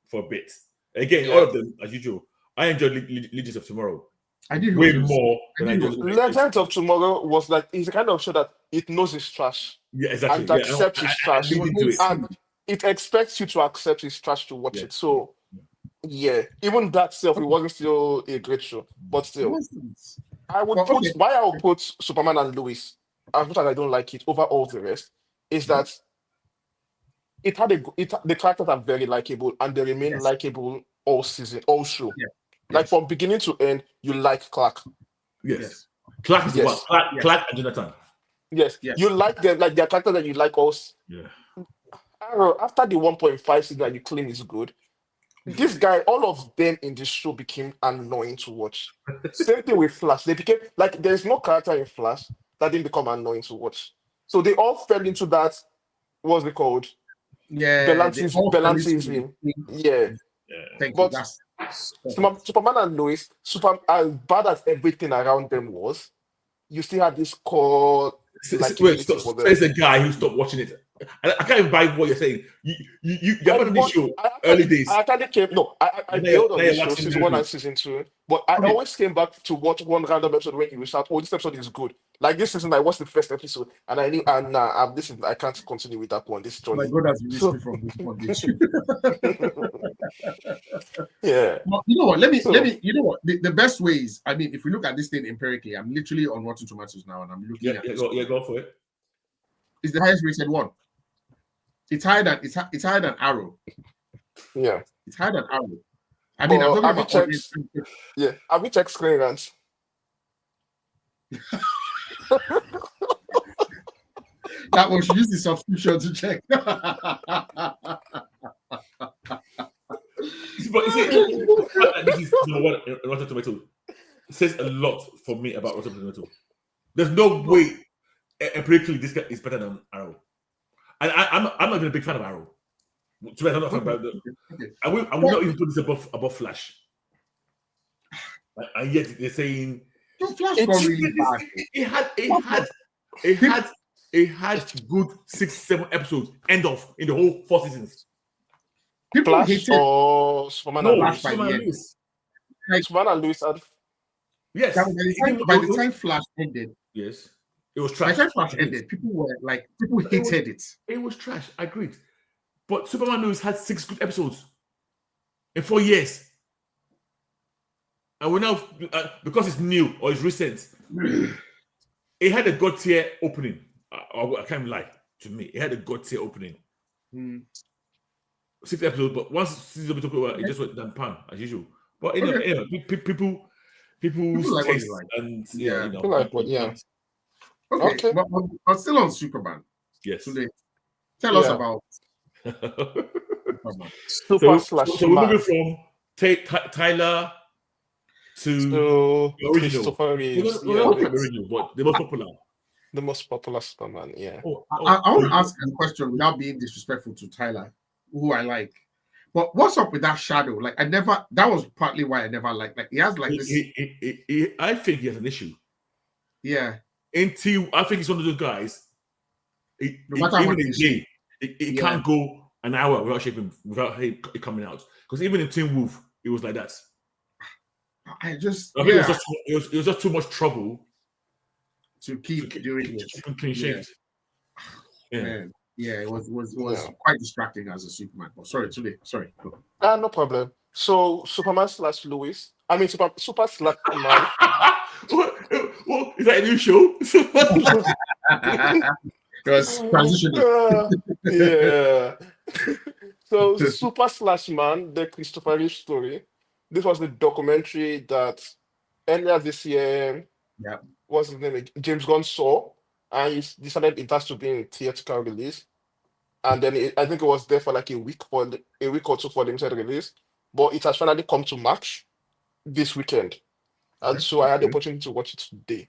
for a bit. Again, all of them as usual. I enjoyed Legends of Tomorrow. I did way more than I enjoyed. Legends of Tomorrow was like, it's the kind of show that it knows it's trash. Yeah, exactly. And accepts it's trash. And it expects you to accept it's trash to watch it. So yeah, even that self, it wasn't still a great show, but still, I would why I would put Superman and Lois, as much as I don't like it, over all the rest, is that it had the characters are very likable and they remain likable all season, all show. Yeah. Like from beginning to end, you like Clark. Yes. Clark is the one. Clark and Jonathan. Yes. You like them, like their characters that you like us. Yeah. After the 1.5 season that you claim is good, this guy, all of them in this show became annoying to watch. Same thing with Flash. They became like there's no character in Flash that didn't become annoying to watch. So they all fell into that. What's it called? Yeah, Belantism. Yeah. Thank but you. Superman and Lois, as bad as everything around them was, you still had this core. There's a guy who stopped watching it I can't even buy what you're saying. You're part of this show early days. I actually came. No, I Now bailed on you're this show waxing season 1 and lyrical. season 2, but I Okay. always came back to watch one random episode when you will start. Oh, this episode is good. Like this season, I watched the first episode, and I knew, and I'm this. I can't continue with that one. This My journey. God has released So me from this. yeah. Well, you know what? Let me. So You know what? The best ways. I mean, if we look at this thing empirically, I'm literally on Rotten Tomatoes now, and I'm looking at this. Go for it. It's the highest rated one. It's higher than Arrow. yeah. It's higher than Arrow. I mean, I'm But talking have you about audience. checked? Yeah. Have you checked Screen Rants? That one should use the subscription to check. But you see, the fact that this is number one in Rotten Tomato says a lot for me about Rotten Tomato. There's no way empirically this guy is better than Arrow. And I'm not even a big fan of Arrow. To be honest, I'm not a fan about it. Okay. I will not even put this above Flash. And yet they're saying Flash got really bad. it had good 6-7 episodes. End of in the whole 4 seasons. People Flash hated or Superman and Lois? Flash by the end. Superman and Lois had. Yes. By the time Flash ended, Yes. It was by trash. the time Flash ended, people hated it. It was trash. I agreed. But Superman and Lois had 6 good episodes in 4 years. And we're now, because it's new or it's recent, it had a god tier opening. I can't lie to me. It had a god tier opening. 6 episodes, but once season took over, it just went down pan as usual. But people's like taste what and People like what? Yeah. Okay. Okay. But still on Superman yes. today. Tell us Yeah. about Superman. Super So slash we're man. moving from Tyler to So the original. Christopher Reeves, We're not the original, but the most popular. the most popular Superman. Yeah. I want to ask a question without being disrespectful to Tyler, who I like. But what's up with that shadow? Like, that was partly why I never liked. Like, he has like this. I think he has an issue. Yeah. I think he's one of those guys. No matter even what in a day, it can't go an hour without him coming out. Because even in Teen Wolf, it was like that. I think it was just too much trouble to keep doing it. To keep clean shaved. Yeah. Man. Yeah, it was quite distracting as a Superman. Oh, sorry, today. Sorry. No problem. So Superman slash Lois. I mean super slash man. Well, is that a new show? Because transitioning. Yeah. So Super Slash Man, the Christopher Reeve story. This was the documentary that earlier this year, Yeah. what's his name? James Gunn saw, and he decided it has to be in theatrical release. And then I think it was there for like a week or two for limited release. But it has finally come to March this weekend. And so I had the opportunity to watch it today.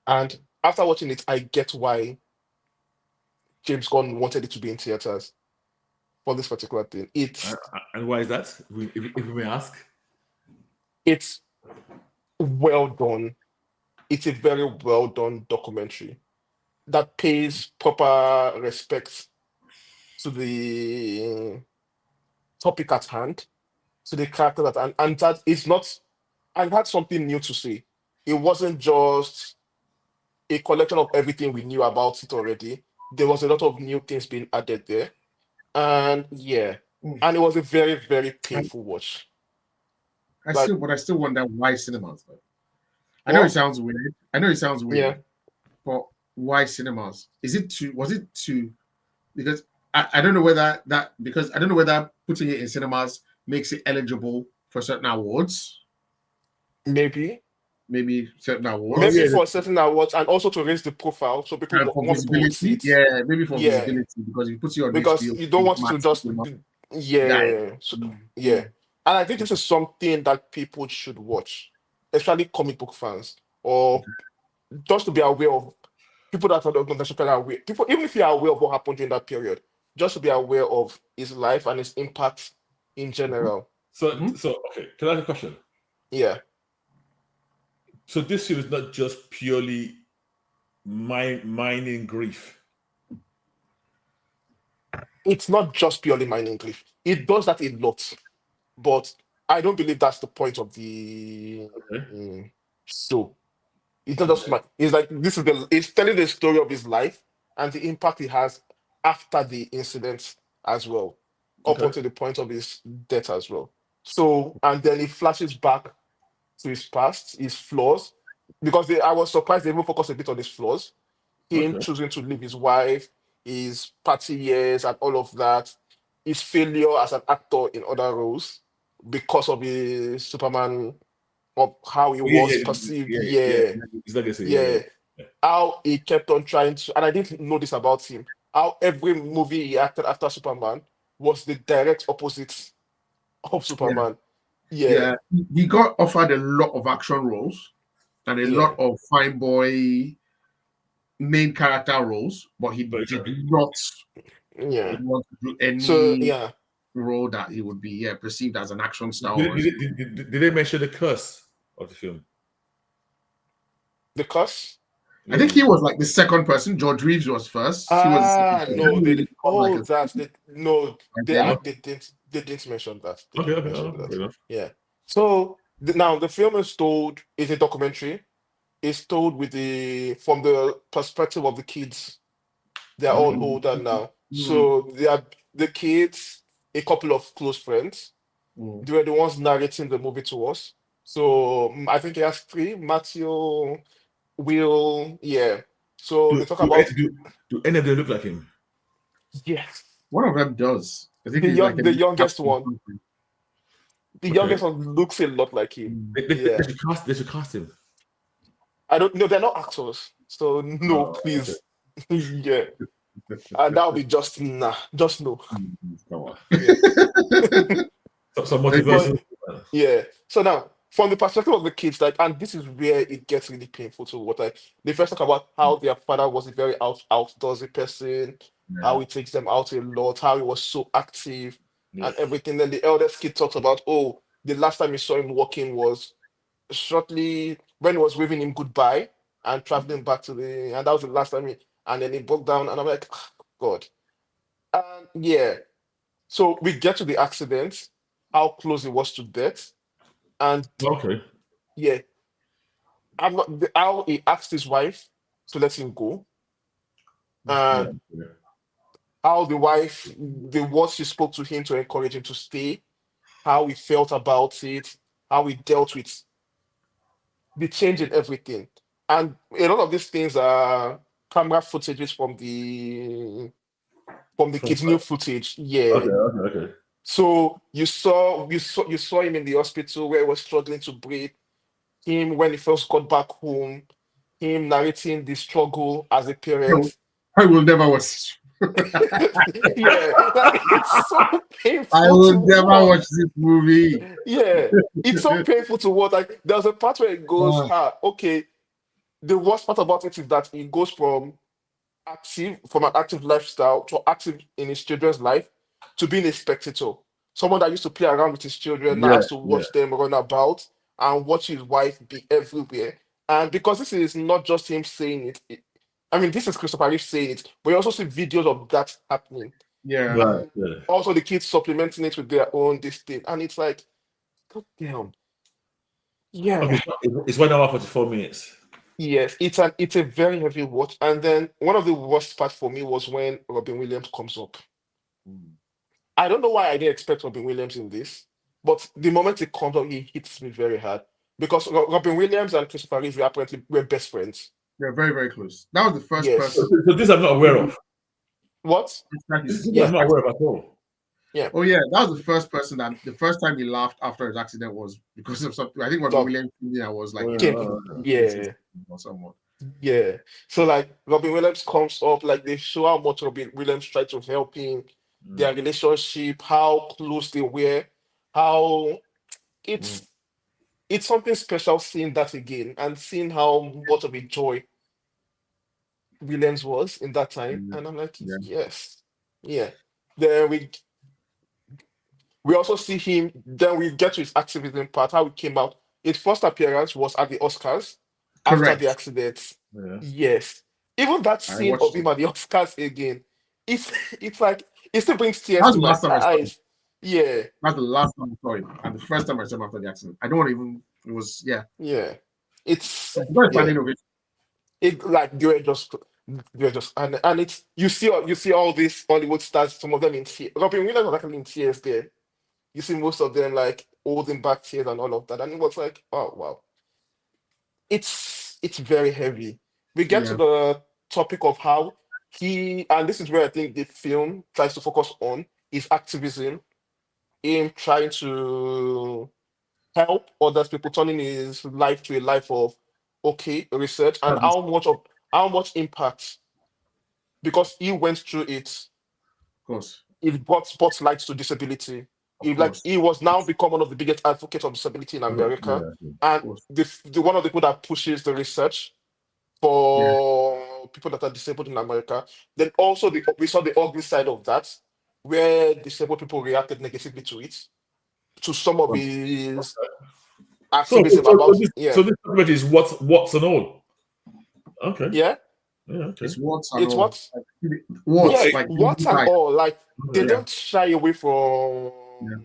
And after watching it, I get why James Gunn wanted it to be in theaters for this particular thing. And why is that? If we may ask. It's well done. It's a very well done documentary that pays proper respect to the topic at hand, to the character and that is not, and had something new to say. It wasn't just a collection of everything we knew about it already. There was a lot of new things being added there. And and it was a very, very painful watch. I still wonder why cinemas. Though. I know it sounds weird. Yeah. But why cinemas? Was it to because I don't know whether putting it in cinemas makes it eligible for certain awards. Maybe Certain awards. Maybe for certain awards and also to raise the profile so people For more people would see visibility. it. Yeah, maybe for visibility because if you put it on Because HBO, you don't want to just and I think this is something that people should watch, especially comic book fans, or just to be aware of people that are not necessarily aware. People, even if you are aware of what happened during that period, just to be aware of his life and his impact in general. So okay, can I ask a question? Yeah. So this film is not just purely mining grief. it's not just purely mining grief. It does that a lot, but I don't believe that's the point of the Okay. show. It's not just Okay. my. It's like this is the. It's telling the story of his life and the impact it has after the incident as well, up Okay. until the point of his death as well. So and then it flashes back to his past, his flaws, because I was surprised they even focused a bit on his flaws. Him Okay. choosing to leave his wife, his party years, and all of that, his failure as an actor in other roles because of his Superman, of how he Yeah, was yeah, perceived. yeah, yeah. Yeah, It's legacy. Yeah, yeah. yeah. How he kept on trying to, and I didn't know this about him. How every movie he acted after Superman was the direct opposite of Yeah, Superman. Yeah, yeah. He got offered a lot of action roles and a yeah, lot of fine boy main character roles, but he But did exactly. not yeah. want to do So any yeah, role that he would be perceived as an action star Did, or did, did, did they mention the curse of the film? the curse. I think Yeah. he was like the second person. George Reeves was first. He was the second Ah, person. He no, hadn't they really did. become like Oh, a that's they no, then. they didn't mention that. They Okay, didn't okay, mention oh, that. fair enough. Yeah. So now the film is told is a documentary. It's told with the from the perspective of the kids. They're all Mm, older now. mm, So they are the kids, a couple of close friends. mm. They were the ones narrating the movie to us. So I think he has three, Matthew, Will, yeah. So Do, they talk do, about do, do any of them look like him? yes. One of them does. I think The he's like young a the new youngest captain. one. The Okay. youngest one looks a lot like him. They Yeah. should cast. They should cast him. I don't know, they're not actors. So no, Oh, okay. please. Yeah. And that would be just nah. Just no. Come on. Yeah. Some But multiversal. yeah. So now, from the perspective of the kids, like, and this is where it gets really painful to what like they first talk about how their father was a very outdoorsy person, how Yeah. he takes them out a lot, how he was so active Yeah. and everything. Then the eldest kid talks about, oh, the last time he saw him walking was shortly when he was waving him goodbye and traveling back to the and that was the last time and then he broke down and I'm like, "Ah, God. And yeah. So we get to the accident, how close it was to death. And Okay. yeah, I'm not how he asked his wife to let him go, Yeah. and Yeah. how the wife, the words she spoke to him to encourage him to stay, how he felt about it, how he dealt with the change in everything. And a lot of these things are camera footages from the From kids' new footage. okay. Yeah. Okay. Okay. So you saw him in the hospital where he was struggling to breathe, him when he first got back home, him narrating the struggle as a No, parent. I will never watch. Yeah, like it's so I painful to will never watch watch. this movie. Yeah, it's so painful to watch. Like there's a part where it goes, Ah, okay. The worst part about it is that it goes from an active lifestyle to active in his children's life to being a spectator. Someone that used to play around with his children now Yeah. has to Yeah. watch them run about and watch his wife be everywhere. And because this is not just him saying I mean, this is Christopher Reeve saying it, but you also see videos of that happening. yeah. Right. And Yeah. also the kids supplementing it with their own this thing. And it's like, God damn. Okay. Yeah. It's 1 hour 44 minutes. Yes, it's a very heavy watch. And then one of the worst parts for me was when Robin Williams comes up. I don't know why I didn't expect Robin Williams in this, but the moment he comes up, he hits me very hard because Robin Williams and Christopher Reeve were best friends. They're very, very close. That was the first Yes. person. So this I'm not aware of. What? This I'm Yeah. not aware of at all. Yeah. Oh yeah, that was the first person that the first time he laughed after his accident was because of something. I think Robin Rob Williams Jr. was like Oh, in yeah. came the in. Oh, Yeah. or someone. Yeah. So like Robin Williams comes up, like they show how much Robin Williams tried to help him, yeah. their relationship, how close they were, how Mm. it's it's something special seeing that again and seeing how much of a joy Williams was in that time. Yeah, And I'm like, yeah. yes. Yeah. Then we also see him, then we get to his activism part, how he came out. His first appearance was at the Oscars after the Correct. accident. Yeah. Yes. Even that I scene of watched him it. at the Oscars again, it's it's like it still brings tears That's to the my last time I saw it. eyes. Yeah, That's the last time I saw it, and the first time I saw him after the accident. I don't want to even. It was yeah. It's It's not a yeah. standing ovation. It like they were just and it's you see all these Hollywood stars, some of them in tears. Robin Williams was actually in tears there. You see most of them like holding back tears and all of that, and it was like, oh wow, it's very heavy. We get to Yeah, the topic of how and this is where I think the film tries to focus on is activism, him trying to help others people, turning his life to a life of okay research, and service, how much impact because he went through it. of course, It brought spotlight to disability. of Like course, he was now become one of the biggest advocates of disability in America, Yeah. of and course. the one of the people that pushes the research Yeah, for people that are disabled in America. Then also we saw the ugly side of that, where disabled people reacted negatively to it, to some of well, his So, activism so, so about this yeah so this documentary is what's and all. Okay. yeah Yeah. Okay. it's words and it's all. what Like, What? yeah words like what and all like they Okay. yeah, don't shy away yeah,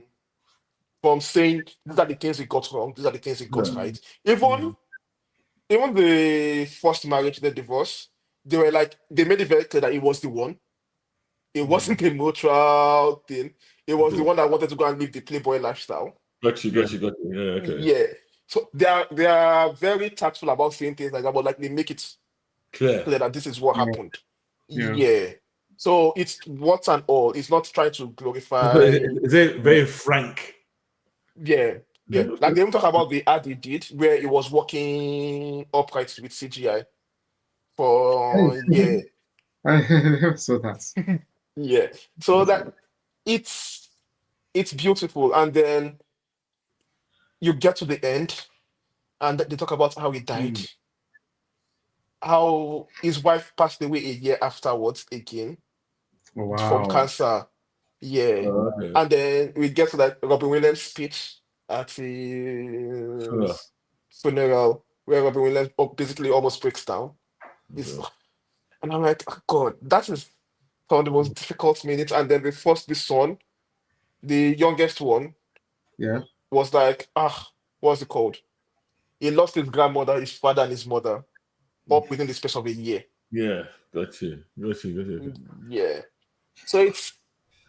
from saying these are the things he got wrong, these are the things he got Yeah. right. yeah, Even the first marriage, the divorce, they were like they made it very clear that he was the one. It yeah, wasn't a mutual thing. It was the Okay. one that wanted to go and live the playboy lifestyle. Got you. yeah, Got you. Got you. Yeah. Okay. Yeah. So they are very tactful about saying things like that, but like they make it Clear. clear that this is what yeah, happened. yeah. Yeah. So it's what and all. It's not trying to So glorify. is it very frank? Yeah. Yeah. Yeah. Like Okay. they even talk about the ad he did where he was walking upright with CGI for yeah. So that's Yeah. So that it's it's beautiful. And then you get to the end and they talk about how he died, mm, how his wife passed away a year afterwards again from wow. cancer. Yeah. Okay. And then we get to that Robin Williams speech at Sure. his funeral where Robin Williams basically almost breaks down. It's, Okay. and I'm like, oh God, that is some of the most difficult minutes. And then the son, the youngest one, Yeah, was like, what's it called? He lost his grandmother, his father, and his mother up within the space of a year. Yeah. Got you. Got you. Got you. Yeah. So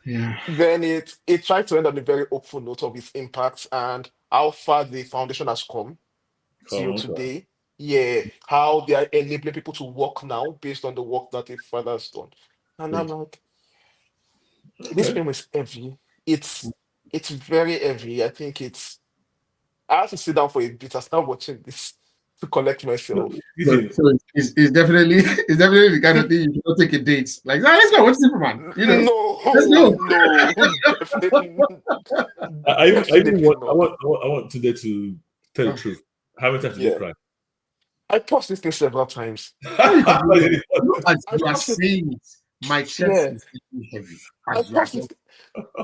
yeah. it tried to end on a very hopeful note of its impact and how far the foundation has come Come till on. today. Yeah, how they are enabling people to work now based on the work that the father has done. And I'm Good. like, this Okay. film is heavy. It's very heavy. I think I have to sit down for a bit and start watching this to collect myself. Eugene, So it's definitely it's definitely the kind of thing you don't take a date. Like, "Ah, let's go watch Superman. Let's No, go. no, definitely, I even definitely want, not. I want today to tell the Uh, truth. How many times did you Yeah, cry? I paused this thing several times. How you can do that? As I you are paused it. saying it, my chest Yeah, is getting heavy. I As you are paused just it.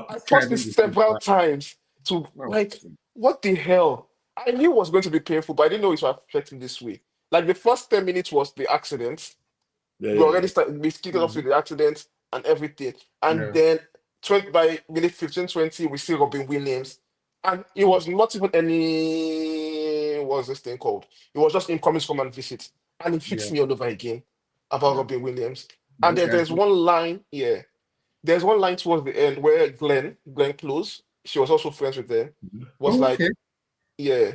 I paused describing this this thing. several Like, times to oh, like, what the hell? I knew it was going to be painful, but I didn't know it was affecting this way. Like the first 10 minutes was the accident. Yeah, We yeah, already yeah. started we kicked off mm, with the accident and everything, and yeah, then 20 by minute 15, 20, we see Robin Williams, and it was not even any what's this thing called? It was just him coming from and visit, and it yeah, hits me all over again about yeah. Robin Williams. And then Okay. there's one line, yeah, there's one line towards the end where Glenn Close, she was also friends with them, was Oh, okay. like, yeah.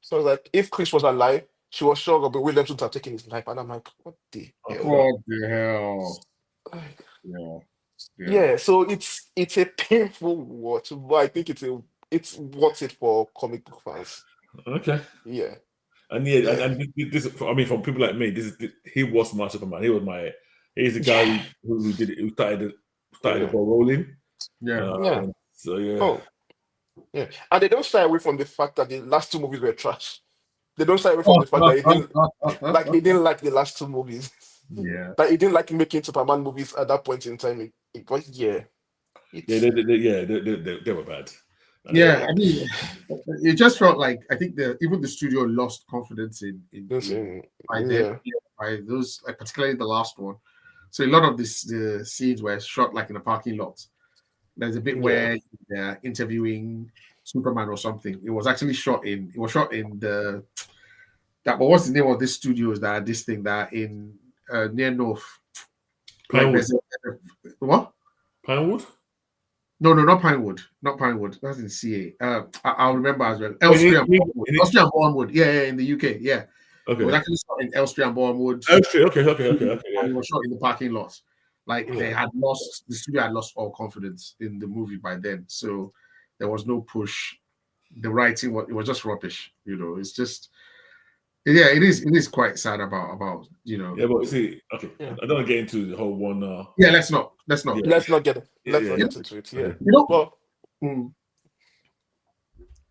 So I was like, if Chris was alive, she was sure Robin Williams would have taken his life. And I'm like, what the hell? Okay. What the hell? Like, Yeah, yeah. yeah, so it's a painful watch, but I think it's worth it for comic book fans. Okay. Yeah, And yeah, yeah, this, I mean, from people like me, he was my Superman. He's the guy yeah, who did it, who started the yeah, ball rolling. Yeah. yeah. So yeah, Oh, yeah. And they don't shy away from the fact that the last two movies were trash. They don't shy away from Oh, the fact that he didn't like the last two movies. yeah. That he didn't like making Superman movies at that point in time. But yeah, yeah, it's they were bad. Yeah, yeah. I mean, it just felt like I think even the studio lost confidence in by then Yeah, by those, like particularly the last one. So a lot of the scenes were shot like in a parking lot. There's a bit Yeah. where they're interviewing Superman or something. It was actually shot in. It was shot in the that. But what's the name of this studios that are this thing that are in near North? Like Pinewood. there's what? Pinewood. No, not Pinewood. Not Pinewood. That's in CA. I'll remember as well. Oh, Elstree and Bournemouth. Elstree and Bournemouth. Yeah, in the UK. Yeah. It was Okay. actually shot in Elstree and Bournemouth. Okay. And Yeah. it was shot in the parking lot. Like they Yeah. had lost, the studio had lost all confidence in the movie by then. So there was no push. The writing was, it was just rubbish. It's just, yeah, it is quite sad about Yeah, but you see, okay, Yeah. I don't want to get into the whole one. Yeah, let's not. Yeah. Let's not get Yeah. into it. Yeah. You know, Well,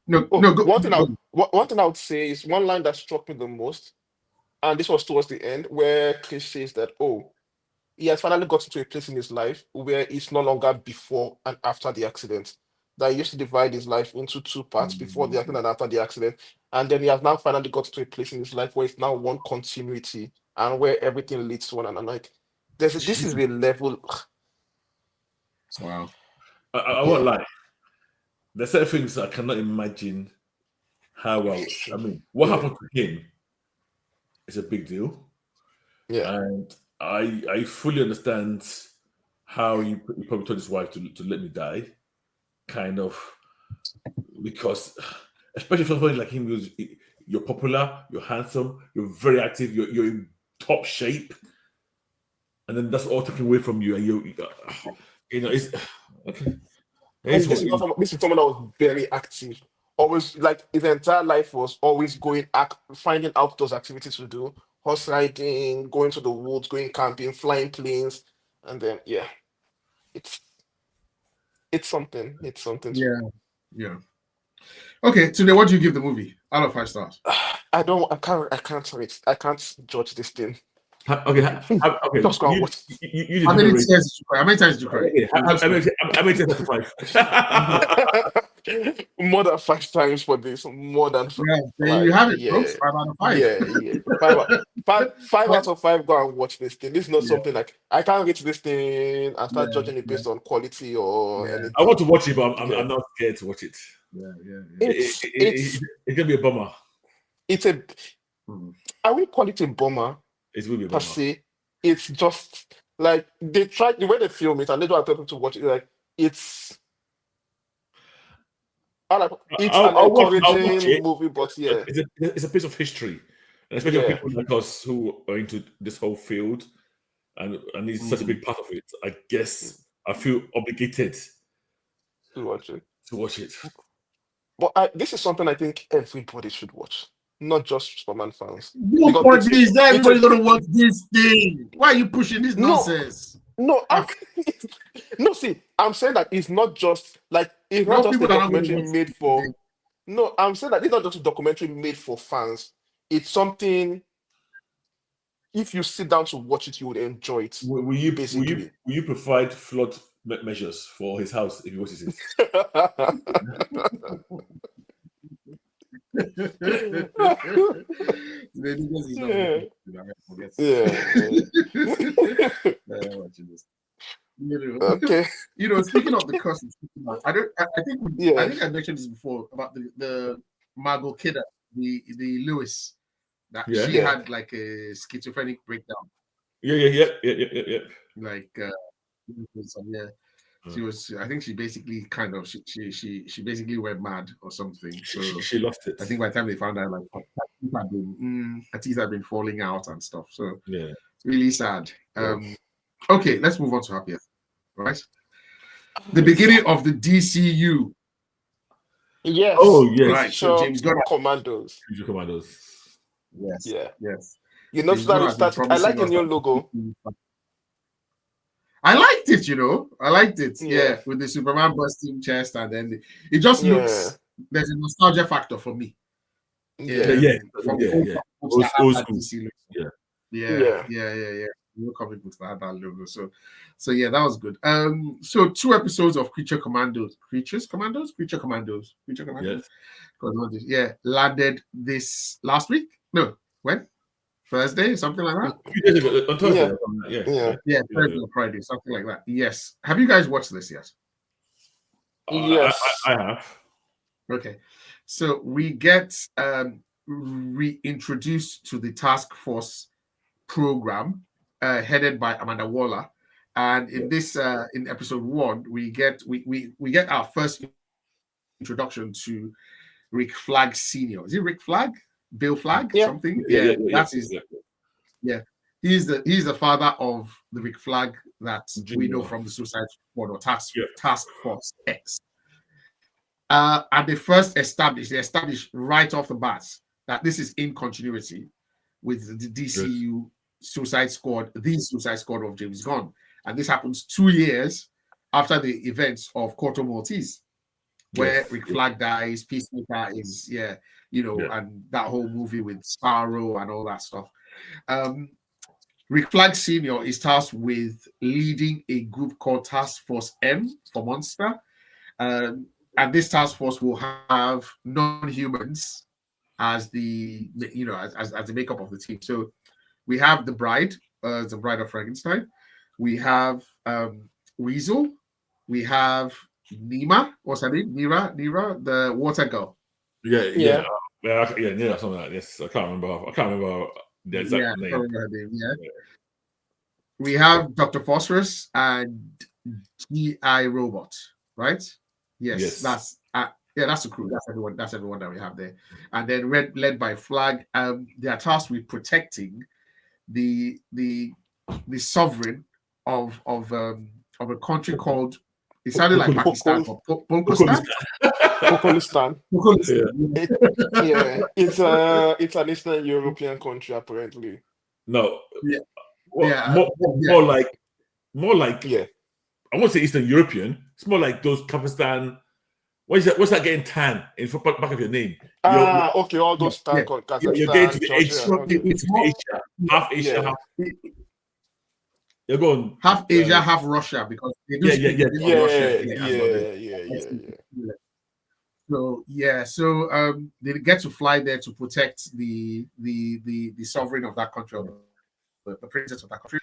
no, oh, go. one thing I would say is one line that struck me the most, and this was towards the end, where Chris says that, oh, he has finally gotten to a place in his life where it's no longer before and after the accident. That he used to divide his life into two parts, before the accident and after the accident. And then he has now finally got to a place in his life where it's now one continuity and where everything leads to one another. Like, this is a level. Wow. I won't lie. There's certain things I cannot imagine how well. I mean, what happened to him is a big deal. Yeah. And I fully understand how he probably told his wife to let me die, kind of, because especially for somebody like him, you're popular, you're handsome, you're very active, you're in top shape, and then that's all taken away from you, and it's okay. And this is someone that was very active. Always, like, his entire life was always finding outdoors activities to do, horse riding, going to the woods, going camping, flying planes, and then it's it's something. It's something. Yeah. Okay, today, what do you give the movie out of 5 stars? I can't rate. I can't judge this thing. Okay. Just go and watch. How many times did you cry? How many times did you cry? I made it to 5. More than 5 times for this. More than There you have it, folks. 5 out of 5. Yeah. Five out of 5. Go and watch this thing. This is not something like I can't rate this thing and start judging it based on quality or anything. I want to watch it, but I'm not scared to watch it. It's gonna be a bummer. I wouldn't call it a bummer. It will be a per bummer. se. It's just like they tried the way they film it, and they don't have people to watch it. Like it's an encouraging movie, but it's a piece of history, and especially for people like us who are into this whole field, and it's such a big part of it. I guess I feel obligated to watch it. But this is something I think everybody should watch, not just Superman fans. Everybody's gonna watch this thing. Why are you pushing this nonsense? No, see, I'm saying that it's not just like it's not just a documentary made for. No, I'm saying that it's not just a documentary made for fans. It's something. If you sit down to watch it, you would enjoy it. Will you provide flood measures for his house if he watches it? Okay. Speaking of the curse of Superman, I think I mentioned this before about the Margot Kidder, the Lois, that she had like a schizophrenic breakdown. Yeah. Like she was. I think she basically she basically went mad or something. So she lost it. I think by the time they found out, like her teeth had been falling out and stuff. So really sad. Okay, let's move on to happier. Right, the beginning of the DCU. Yes. Oh yes. Right. So James Gunn Commandos. Yes. Yeah. Yes. You know, I like the new logo. I liked it, I liked it. Yeah, with the Superman busting chest, and then it just looks. There's a nostalgia factor for me. Yeah. Old school. Yeah. No comic books that had that logo. So yeah, that was good. So 2 episodes of Creature Commandos. Creature Commandos. Yes. Yeah, landed this last week. No, when? Thursday, something like that. 2 days ago, on Thursday. Yeah, Thursday or Friday, something like that. Yes. Have you guys watched this yet? Yes. I have. Okay, so we get reintroduced to the task force program headed by Amanda Waller, and in this in episode 1 we get our first introduction to Rick Flag Senior. Is it Rick Flag? Bill Flag? Yeah. Something? Yeah. That's his. Yeah, he's the father of the Rick Flag that we know Junior. from the Suicide Squad or Task Yeah. Force X. And they established right off the bat that this is in continuity with the DCU Suicide Squad, the Suicide Squad of James Gunn. And this happens 2 years after the events of Corto Maltese, where Rick Flag dies, Peacemaker is, and that whole movie with Sparrow and all that stuff. Rick Flag Sr. is tasked with leading a group called Task Force M for Monster. And this task force will have non-humans as the as the makeup of the team. So we have the bride of Frankenstein. We have Weasel. We have Nima. What's her name? Nira, the water girl. Yeah. Something like this. I can't remember the exact name. I remember her name. Yeah. We have Dr. Phosphorus and G.I. Robot, right? Yes. That's the crew. That's everyone. That's everyone that we have there. And then led by Flag. They are tasked with protecting the sovereign of a country called. It sounded like Pakistan, but Pokolistan. Yeah. It's an Eastern European country apparently. No. Yeah. More like. Yeah. I won't say Eastern European. It's more like those Kazakhstan. What's that getting tan in the back of your name? Okay, all those tan Kazakhstan. You're getting to the Georgia, it's Asia, half Asia, half. You're going half Asia, half Russia because they do speak Russian. So they get to fly there to protect the sovereign of that country, the princess of that country,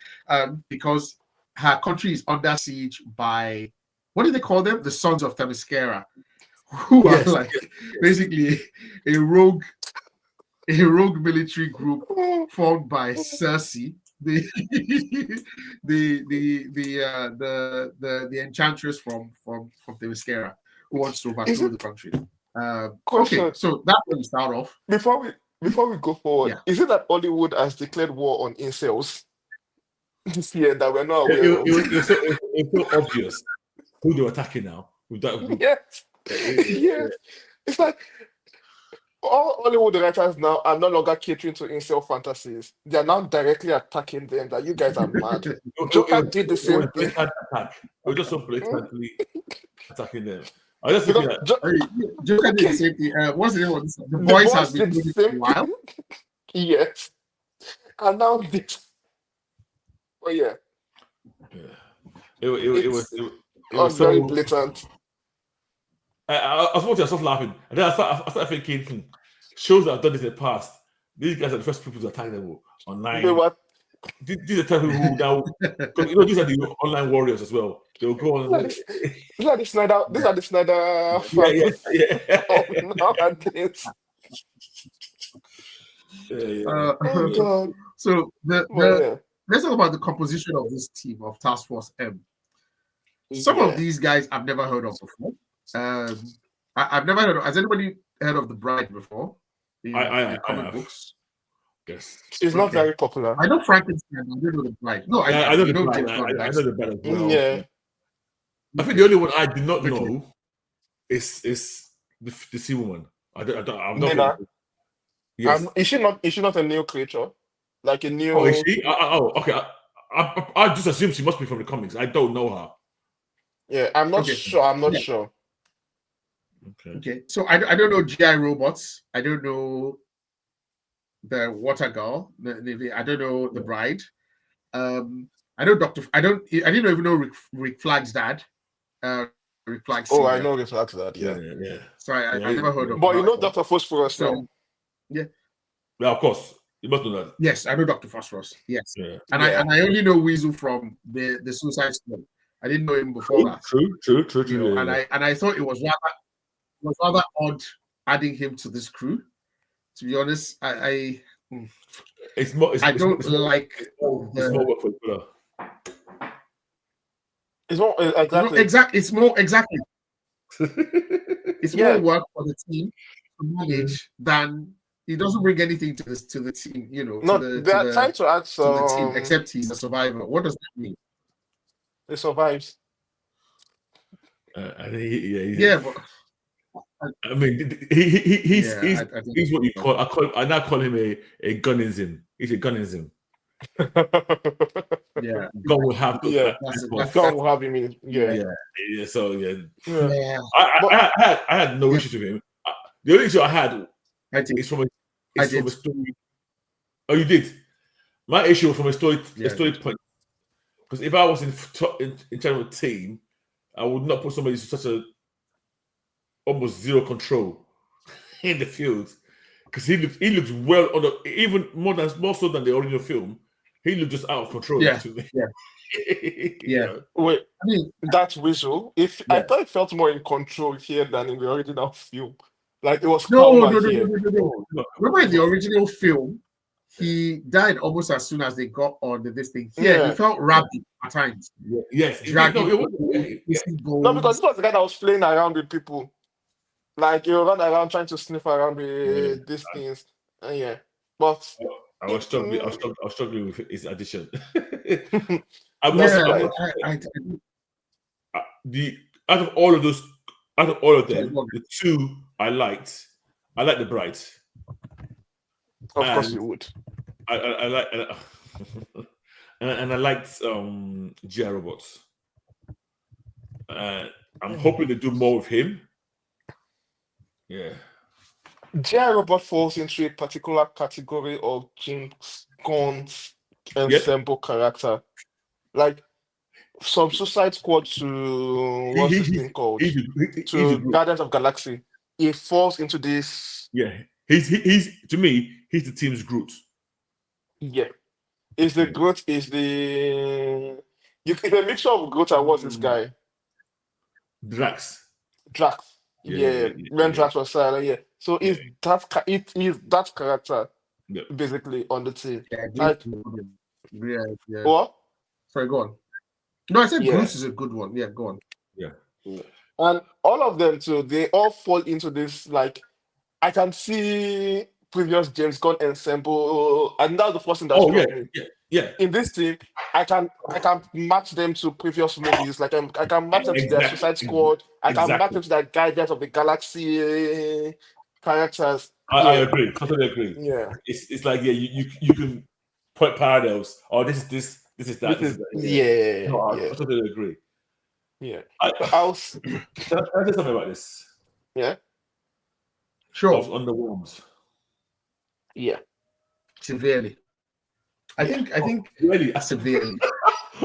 because her country is under siege by, what do they call them? The Sons of Themyscira, who are basically a rogue military group formed by Cersei, the enchantress from Themyscira, who wants to overthrow the country. Okay, so that's where we start off. Before we go forward, is it that Hollywood has declared war on incels this year that we're not aware of? It's so obvious who they're attacking now with that group. Yes. It's like all Hollywood writers now are no longer catering to incel fantasies. They are now directly attacking them. That you guys are mad. Joker did the same thing. We're just so blatantly attacking them. I just think Joker did the same thing. What's the name of this? The Boys has been doing it for a while. Yes. And now this. Oh yeah. It was very so blatant. I was watching, I started laughing, and then I started thinking, shows that have done this in the past. These guys are the first people to attack them online. These are people who now, these are the online warriors as well. They will go on. These are the Snyder. These are the Snyder fans. Nowadays. Oh God. So let's talk about the composition of this team of Task Force M. Some of these guys I've never heard of before. I've never heard of. Has anybody heard of the Bride before? I comic have. books. Yes. It's not very popular. I know Frankenstein. I don't know the Bride. No, I know the Bride. I know the Bride as well. Yeah. I think the only one I did not know is the Sea Woman. I've not. Yes. Is she not a new creature? Like a new? Oh, is she? Okay. I just assume she must be from the comics. I don't know her. Yeah, I'm not sure. I'm not sure. Okay. So I don't know GI robots. I don't know the Water Girl. I don't know the Bride. I know I didn't even know Rick Flag's dad. Rick Flag's senior. I know Rick Flag's dad. Yeah. So I never heard of. But you know Dr. Phosphorus now. Yeah. Yeah, of course. You must know that. Yes, I know Dr. Phosphorus. Yes. And I only know Weasel from the Suicide Squad. I didn't know him before that. True. And I thought it was rather odd adding him to this crew. To be honest, it's more. I don't like. It's more work for the brother. It's more exactly. It's more exactly. It's more work for the team to manage than he doesn't bring anything to the team. No, they are trying to add to the team, except he's a survivor. What does that mean? He survives. I think but I mean, he's what you call. I now call him a gunnism. He's a gunnism. Yeah, God will have. God will have him in. Yeah. So yeah. I had no issues with him. The only issue I had is from a story. Oh, you did. My issue was from a story point. Because if I was in charge of a team, I would not put somebody such a almost zero control in the field, because he looks well even more so than the original film. He looked just out of control. Yeah. Wait, I mean, that visual. I thought it felt more in control here than in the original film. Like it was calmer here. No. Remember in the original film, he died almost as soon as they got on this thing. Here, he felt rabid at times. Yes. Dragging no, because this was the guy that was playing around with people. Like you run around trying to sniff around with these things. But I was struggling with his addition. Out of all of them, the two I liked. I liked the Bride. Of course you would. I like and I liked G.I. Robots. I'm hoping to do more with him. Yeah. G.I. Robot falls into a particular category of James Gunn's ensemble character. Like from Suicide Squad to what's this thing called? To Guardians of Galaxy. It falls into this. Yeah. He's to me, he's the team's Groot. Yeah. It's the Groot, is the it's a mixture of Groot and what's this guy? Drax. When Drax was silent, So it is that character basically on the team. What? Sorry, go on. No, I said Bruce is a good one. Yeah, go on. Yeah. And all of them too, they all fall into this, like, I can see previous James Gunn ensemble, and that's the first thing that's in this team. I can match them to previous movies. Like I can match them to their Suicide Squad. I can match them to their Guardians of the Galaxy characters. I agree. Totally agree. Yeah. It's like you can put parallels. Oh, this is that. I totally agree. Yeah. Can I say something about this? Yeah. Sure. I was underwhelmed. Yeah. Severely. I think really severely. I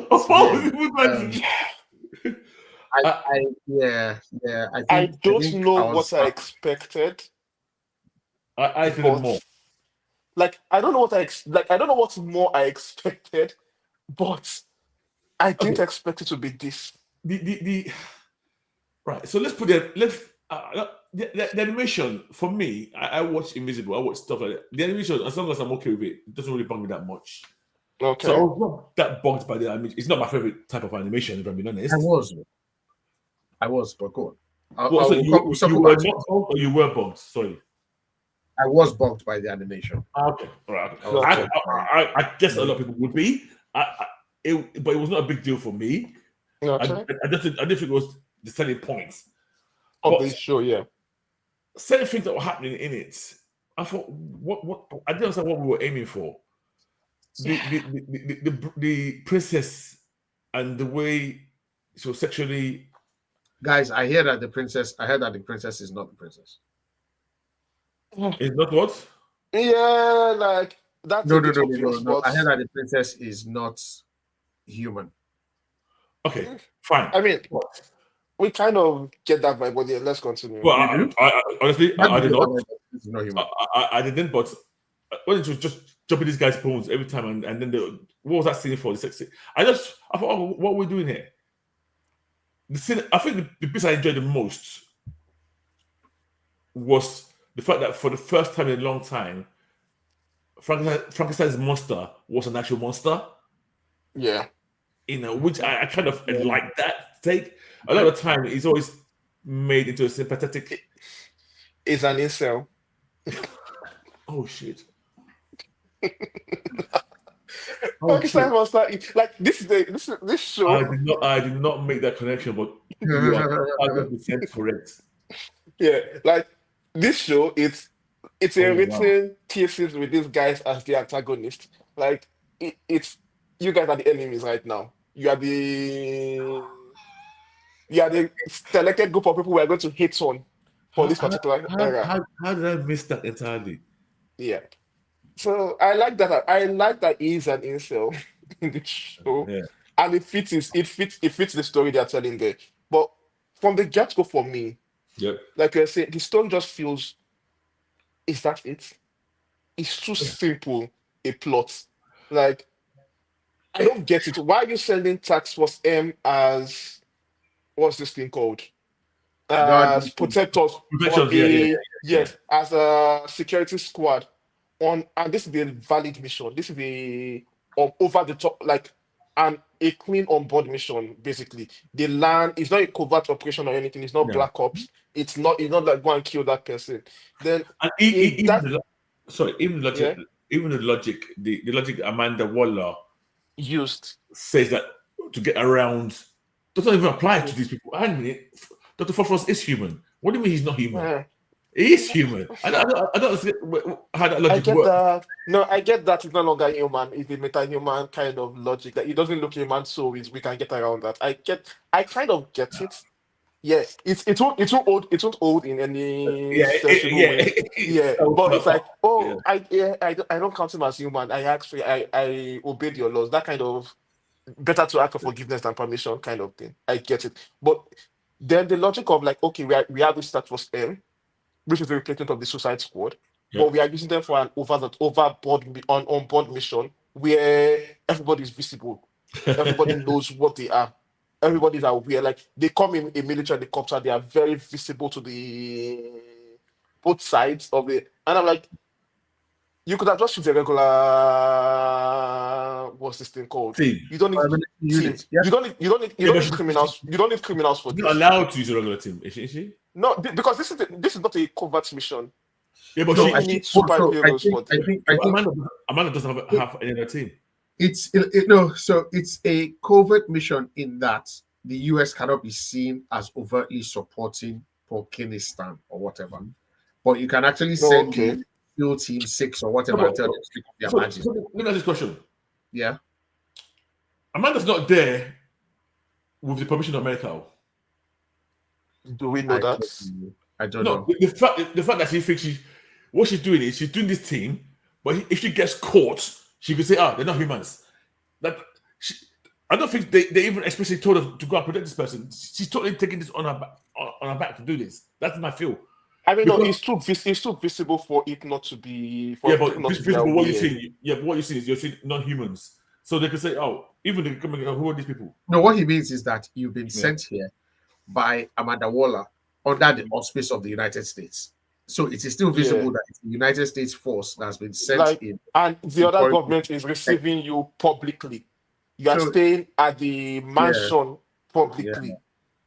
don't know what I expected. I feel more. Like I don't know what I don't know what more I expected, but I didn't expect it to be this. The right. So let's put it. The animation for me. I watch Invincible. I watch stuff like that. The animation, as long as I'm okay with it doesn't really bug me that much. Okay. So I was not that bugged by the animation. It's not my favorite type of animation, if I'm being honest. I was, but go on. You were bugged. Sorry. I was bugged by the animation. Okay, all right. I guess a lot of people would be. But it was not a big deal for me. Okay. I didn't think it was the selling points of the show. Yeah. Certain things that were happening in it, I thought, what I didn't understand what we were aiming for. The princess and the way she was sexually. Guys, I heard that the princess is not the princess. It's not what? Yeah, like that's no. I heard that the princess is not human. Okay, fine. I mean, we kind of get that vibe, but let's continue. Well, I honestly, I did not. I didn't, but when it was just jumping these guys' bones every time, and then what was that scene for? The sex scene? I thought, what are we doing here? the scene, I think the piece I enjoyed the most was the fact that for the first time in a long time, Frankenstein's monster was an actual monster. Yeah. Which I kind of Yeah. like that take. A lot of the time, he's always made into a sympathetic. It's an incel. Oh shit! Oh Frankenstein shit! monster. Like this show. I did not make that connection, but you are 100% correct. Yeah, like this show. It's a Oh wow! written thesis with these guys as the antagonist. Like it's you guys are the enemies right now. You are the selected group of people we are going to hate on for How, this how, particular how, era. how did I miss that entirely? Yeah. So I like that. I like that he's an incel in the show, Yeah. and it fits the story they're telling there. But from the get go, for me, Yep. like you're saying, the story just feels. Is that it? It's too Yeah. simple a plot. Like I don't get it. Why are you sending Task Force M as what's this thing called? God, As protectors on Protections. Yeah. a Yeah. yes, as a security squad on, and this is a valid mission. This is a over the top, like an a clean on board mission. Basically, the land is not a covert operation or anything. It's not Yeah. black ops. It's not like go and kill that person. Then And in even that the, sorry, yeah even the logic, the logic Amanda Waller used. says that to get around doesn't even apply to these people. Hang on a minute, Dr. Phosphorus is human. What do you mean he's not human? Yeah. He is human. I don't see how that I logic get works. that. No, I get that it's no longer human. It's a meta-human kind of logic that it doesn't look human, so we can get around that. I kind of get it. Yeah, it won't old in any Yeah, sensible way. Yeah, but it's like, yeah. oh, I don't count him as human. I actually I obeyed your laws. That kind of better to ask for forgiveness than permission kind of thing. I get it. But then the logic of like, okay, we have this status M, which is the replacement of the Suicide Squad, Yep. but we are using them for an on board mission where everybody is visible, everybody knows what they are, everybody's aware. Like they come in a military helicopter, they are very visible to the both sides of it, and I'm like, you could have just used a regular what's this thing called? Team. You don't need permanent team. unit. Yeah. You Yeah, don't but need criminals. You don't need criminals for she's not this. allowed to use a regular team, is she? No, because this is not a covert mission. Yeah, You but No, don't I she think need also. superheroes for I them. think. yeah, I but think Amanda doesn't have any other team. no. So it's a covert mission in that the US cannot be seen as overtly supporting Afghanistan or whatever, but you can actually No, send okay. the SEAL Team 6 or No, whatever and tell them to take off their badges. let me ask this question. Yeah. Amanda's not there with the permission of America. Do we know I that? I don't No, know. the fact that she thinks what she's doing is she's doing this team, but if she gets caught, she could say, they're not humans. That she, I don't think they even expressly told her to go and protect this person. She's totally taking this on her back to do this. That's my feel. I mean, no, Because it's too visible for it not to be for yeah, people but not to be visible what you're aware. seeing, but what you're seeing is you're seeing non-humans. So they could say, even they come and go, who are these people? No, what he means is that you've been Yeah. sent here by Amanda Waller under the auspice of the United States. So it is still visible Yeah, that it's the United States force that has been sent like, in. and the other Employed government is receiving you publicly. You are So staying at the yeah, mansion yeah. publicly.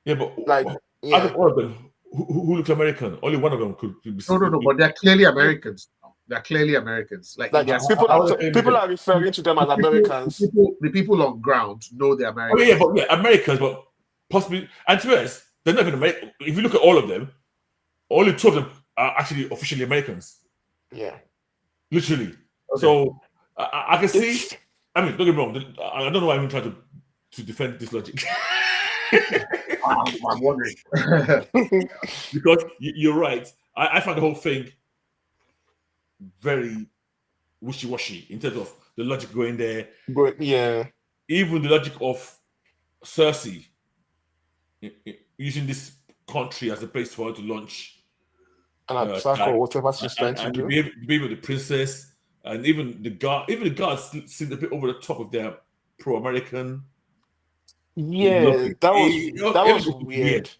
Yeah, but Like, out yeah, of all of them, who looks American? Only one of them could be. No, but they're clearly Americans. They're clearly Americans. Like in like their people How are are they people American? are referring to them as people, Americans. the people on ground know they're Oh yeah, Americans. but yeah, Americans, but possibly, and to be honest, they're not even American. If you look at all of them, only two of them are actually officially Americans, Yeah, literally. Okay. So I can see. it's I mean, don't get me wrong. I don't know why I'm even trying to defend this logic I'm wondering. because you're right. I find the whole thing very wishy-washy in terms of the logic going there. but yeah, Even the logic of Cersei using this country as a place for her to launch an attack or whatever she's trying to and the do. behavior of the princess, and even the guards seem a bit over the top of their pro-American Yeah, that It was looked weird. weird.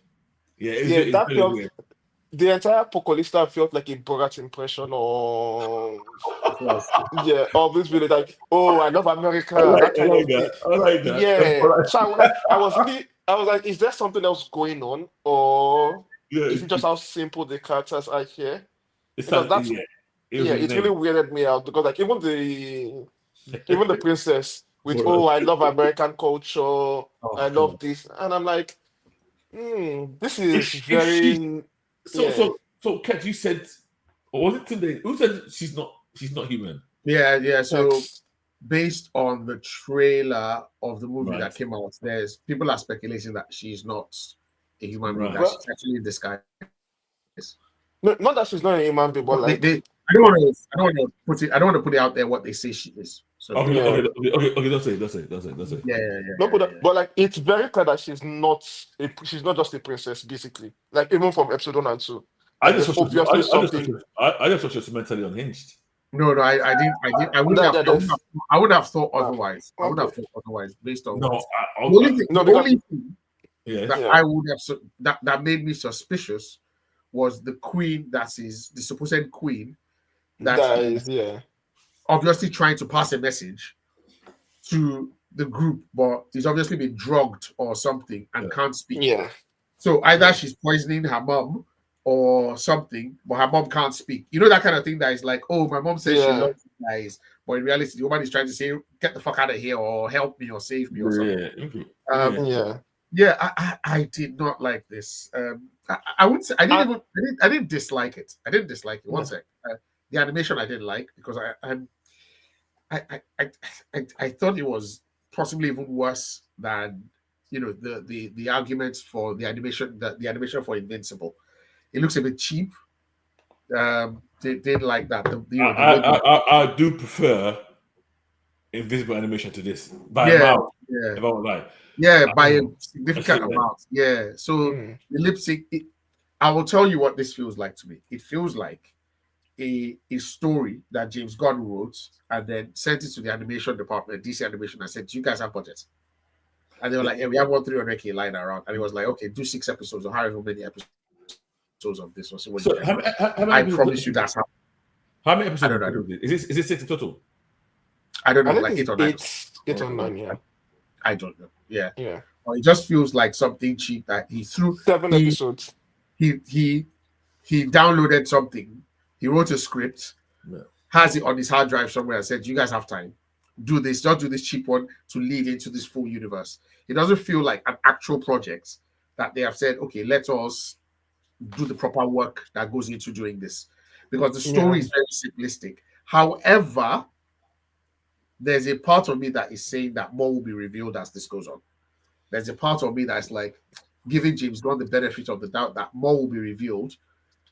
Yeah, Yeah, it's that very felt weird. the entire Apocalypse felt like a Borat impression of It was. yeah, of this really like, oh, I love I America, like, that I kind like of that. thing. I like that. Yeah. So I was like, is there something else going on? Or Yeah, is it just how simple the characters are here? it Because started. that's Yeah, it was yeah, his it really name. weirded me out because like even the princess with oh, I love American culture, Oh I god. love this, and I'm like, this is If she very so yeah, so so Kat, you said, or was it today? Who said she's not human? Yeah, yeah. So X. based on the trailer of the movie Right, that came out, there's people are speculating that she's not a human being, that right. Well, she's actually in disguise. no, not that she's not a human being, but But like I don't want to put it, I don't want to put it out there what they say she is. So Okay, yeah. okay, okay, okay, okay. Don't say it. Don't say it. Don't say it. Don't say it. yeah, yeah, yeah, No, yeah, but like it's very clear that she's not just a princess, basically. Like even from episode 1 and 2. I Like just there's thought she was, obviously something I just thought she was mentally unhinged. No, no, I wouldn't that have, that there's I would have thought ah, otherwise. I would okay. have thought otherwise based on No, what I, No, the because only thing that yes. yeah, I would have that made me suspicious was the queen that is the supposed queen that that is is yeah. obviously trying to pass a message to the group, but is obviously been drugged or something Yeah. and can't speak. Yeah. So either Yeah. she's poisoning her mom or something, but her mom can't speak. You know that kind of thing that is like, oh, my mom says she Yeah. loves you guys, but in reality, the woman is trying to say, get the fuck out of here or help me or save me or something. Yeah. Okay. Um, Yeah. Yeah. yeah, I did not like this. I would say I didn't And even I didn't dislike it. I didn't dislike it. One yeah. sec. The animation I didn't like because I thought it was possibly even worse than the arguments for the animation for Invincible. It looks a bit cheap. Didn't like that. The way I do prefer invisible animation to this by a yeah, mile. yeah, If I would lie, yeah, I, by a I say significant that. amount. Yeah. So Mm. the lip sync. I will tell you what this feels like to me. It feels like a story that James Gunn wrote and then sent it to the animation department, DC Animation, and said, "Do you guys have budget?" And they were like, "Yeah, we have 300K lying around." And it was like, "Okay, do 6 episodes or however many episodes of this. We'll see what you So can do." how many I episodes? promise you, that's how. How many I episodes don't know. I don't. is it 6 in total? I don't I know, think like it's 8 or 9 eight or or nine, yeah. I don't know. Yeah, Yeah. or it just feels like something cheap that he threw. Seven He episodes. he he he downloaded something. He wrote a script, No. has it on his hard drive somewhere, and said, "You guys have time. Do this. Just do this cheap one to lead into this full universe." It doesn't feel like an actual project that they have said, "Okay, let us do the proper work that goes into doing this," because the Yeah. story is very simplistic. However, there's a part of me that is saying that more will be revealed as this goes on. There's a part of me that's like giving James Gunn the benefit of the doubt that more will be revealed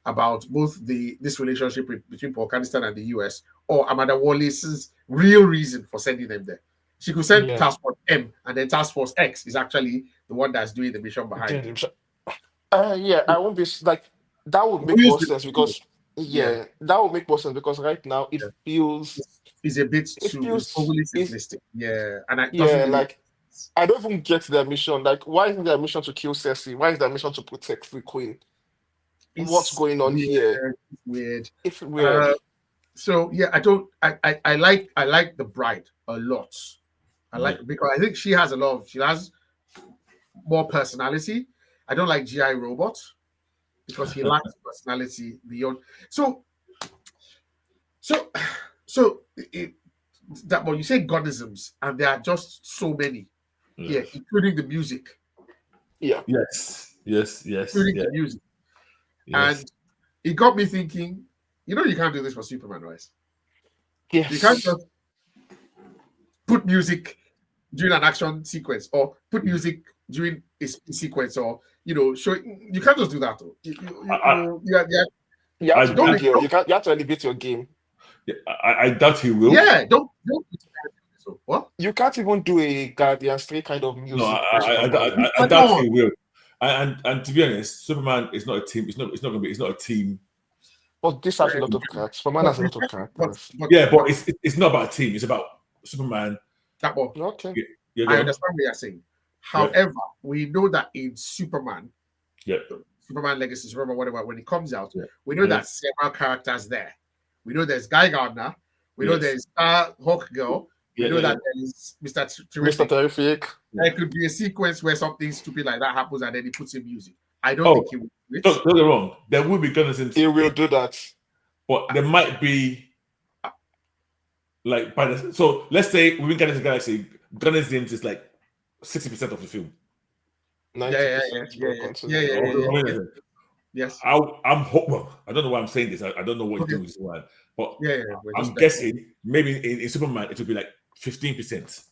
about both this relationship between Paul Kanistan and the US, or Amanda Wallace's real reason for sending them there. She could send Yeah. Task Force M, and then Task Force X is actually the one that's doing the mission behind it. Yeah, I won't be like that would make Who more used sense because yeah, yeah, that would make more sense because right now yeah. It's a bit too, it's overly it's simplistic. Yeah, and it doesn't yeah, really. like I don't even get their mission. Like, why isn't their mission to kill Cersei? Why is their mission to protect the queen? What's It's going on here? weird. It's weird. It's weird. So yeah, I don't. I like the bride a lot. I like because I think she has she has more personality. I don't like GI Robot because he lacks personality beyond. So so so that well, you say godisms, and there are just so many here, including the music, Yeah. Yes. including the music, Yes. and it got me thinking. You can't do this for Superman, right? You can't Yes. just put music during an action sequence or put music during a sequence or show you can't just do that though. You have I, to Don't bring make your you have to elevate your game. I doubt he will. yeah don't so what You can't even do a Guardians 3 kind of No, music for Superman. I come doubt on. he will. And to be honest, Superman is not a team. It's not gonna be. It's not a team. But this has a lot of characters. Superman but has a lot of but characters. but, Yeah, but but it's not about a team. It's about Superman. that one Okay. You're I going. understand what you're saying, Yeah. However, we know that in Yeah. Superman Legacy, Superman, whatever, when it comes out, Yeah. we know that several characters there. We know there's Guy Gardner. We know Yes. there's Star Hawk Girl. We Yeah, know yeah, that there is Mr. Mr. Terrific. Terrific. There could be a sequence where something stupid like that happens and then he puts in music. I don't Oh, think he will do it. don't get me wrong. There will be Gunnison, He will do that. but there might be like by the so let's say within Guardians of the Galaxy, Gunnison is like 60% of the film. 90% Yeah. Yes. I'm hopeful. I don't know why I'm saying this. I don't know what he's doing with this one, but I'm guessing maybe in Superman it will be like 15%.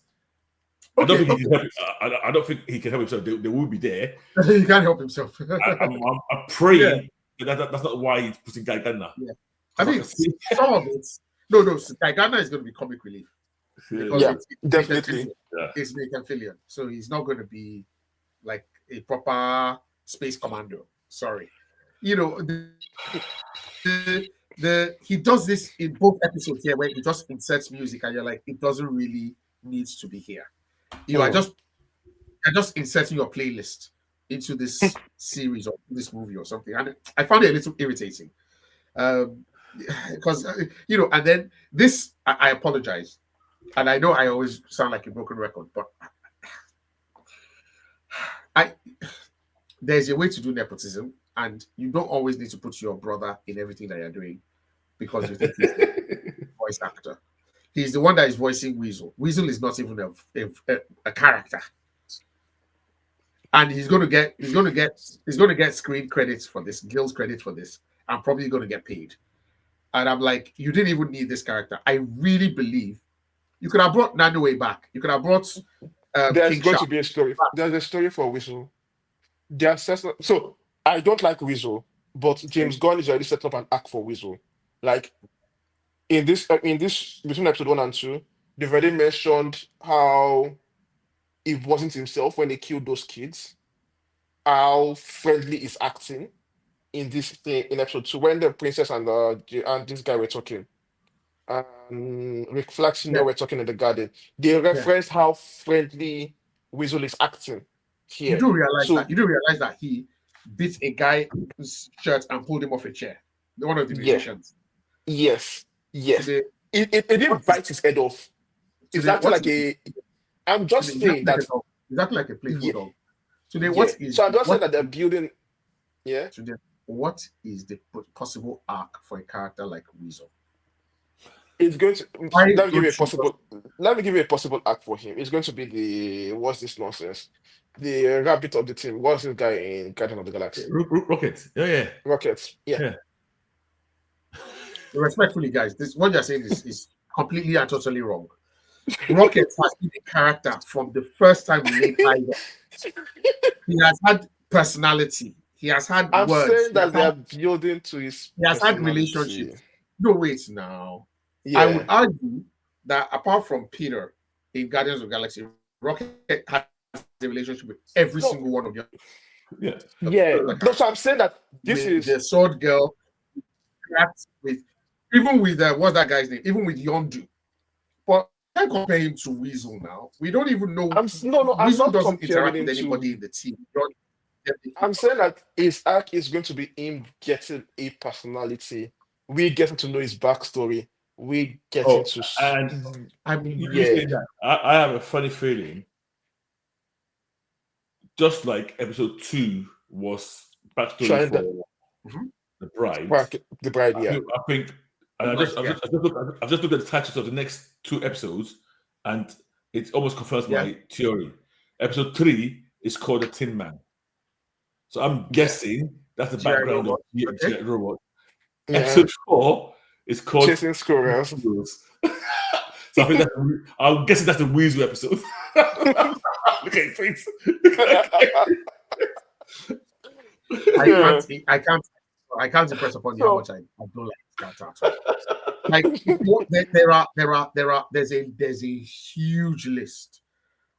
I don't think he can help. I don't think he can help himself. They will be there. He can't help himself. I'm praying that's not why he's putting Guy Gardner. Yeah. I mean, some of it. No. Guy Gardner is going to be comic relief. Because definitely. It's Nathan Fillion, so he's not going to be like a proper space commando. Sorry, you know, he does this in both episodes here, where he just inserts music, and you're like, it doesn't really need to be here. You are just inserting your playlist into this series or this movie or something, and I found it a little irritating. Because and then this, I apologize, and I know I always sound like a broken record, but there's a way to do nepotism, and you don't always need to put your brother in everything that you're doing because you think he's a voice actor. He's the one that is voicing Weasel. Weasel is not even a character, and he's going to get screen credits for this, Gil's credit for this, and probably going to get paid. And I'm like, you didn't even need this character. I really believe you could have brought Nanoe back. You could have brought. There's King going Shark to be a story. There's a story for Weasel. So I don't like Weasel, but James Gunn is already set up an arc for Weasel. Like in this between episode 1 and 2, they've already mentioned how it wasn't himself when he killed those kids. How friendly he's acting in this thing in episode 2 when the princess and this guy were talking. Rick Flag Senior were talking in the garden. They referenced how friendly Weasel is acting here. You do realize that he beat a guy's shirt and pulled him off a chair. One of the musicians. Yes. Today, It didn't bite his head off. It's actually like a. I'm just saying that. Exactly like a playful dog. Today, so I'm just saying that they're building. Yeah. Today, what is the possible arc for a character like Weasel? It's going to let me give you a possible arc for him. It's going to be what's this nonsense? The rabbit of the team. What's this guy in Guardians of the Galaxy? Rocket. Yeah. Rockets. Yeah. Respectfully, guys, what you're saying is completely and totally wrong. Rocket has been a character from the first time we made Naija. He has had personality. He has had I'm words. saying that they are building to his. He has had relationships. No, wait now. Yeah. I would argue that apart from Peter in Guardians of the Galaxy, Rocket has a relationship with every single one of them. Yeah. So I'm saying that this is the sword girl. Even with what's that guy's name? Even with Yondu. But I can't compare him to Weasel now. We don't even know. Weasel doesn't interact with anybody in the team. I'm saying that his arc is going to be him getting a personality. We getting to know his backstory. We getting to. And I have a funny feeling. Just like episode 2 was backstory for the bride. The bride, yeah. I think. I've just looked at the titles of the next 2 episodes, and it almost confirms my theory. Episode 3 is called The Tin Man. So I'm guessing that's the background of the robot. Yeah. Episode 4 is called Chasing Squirrels. So I think I'm guessing that's the Weasel episode. Look at his face. I can't impress upon you how much I don't like that. Like there's a huge list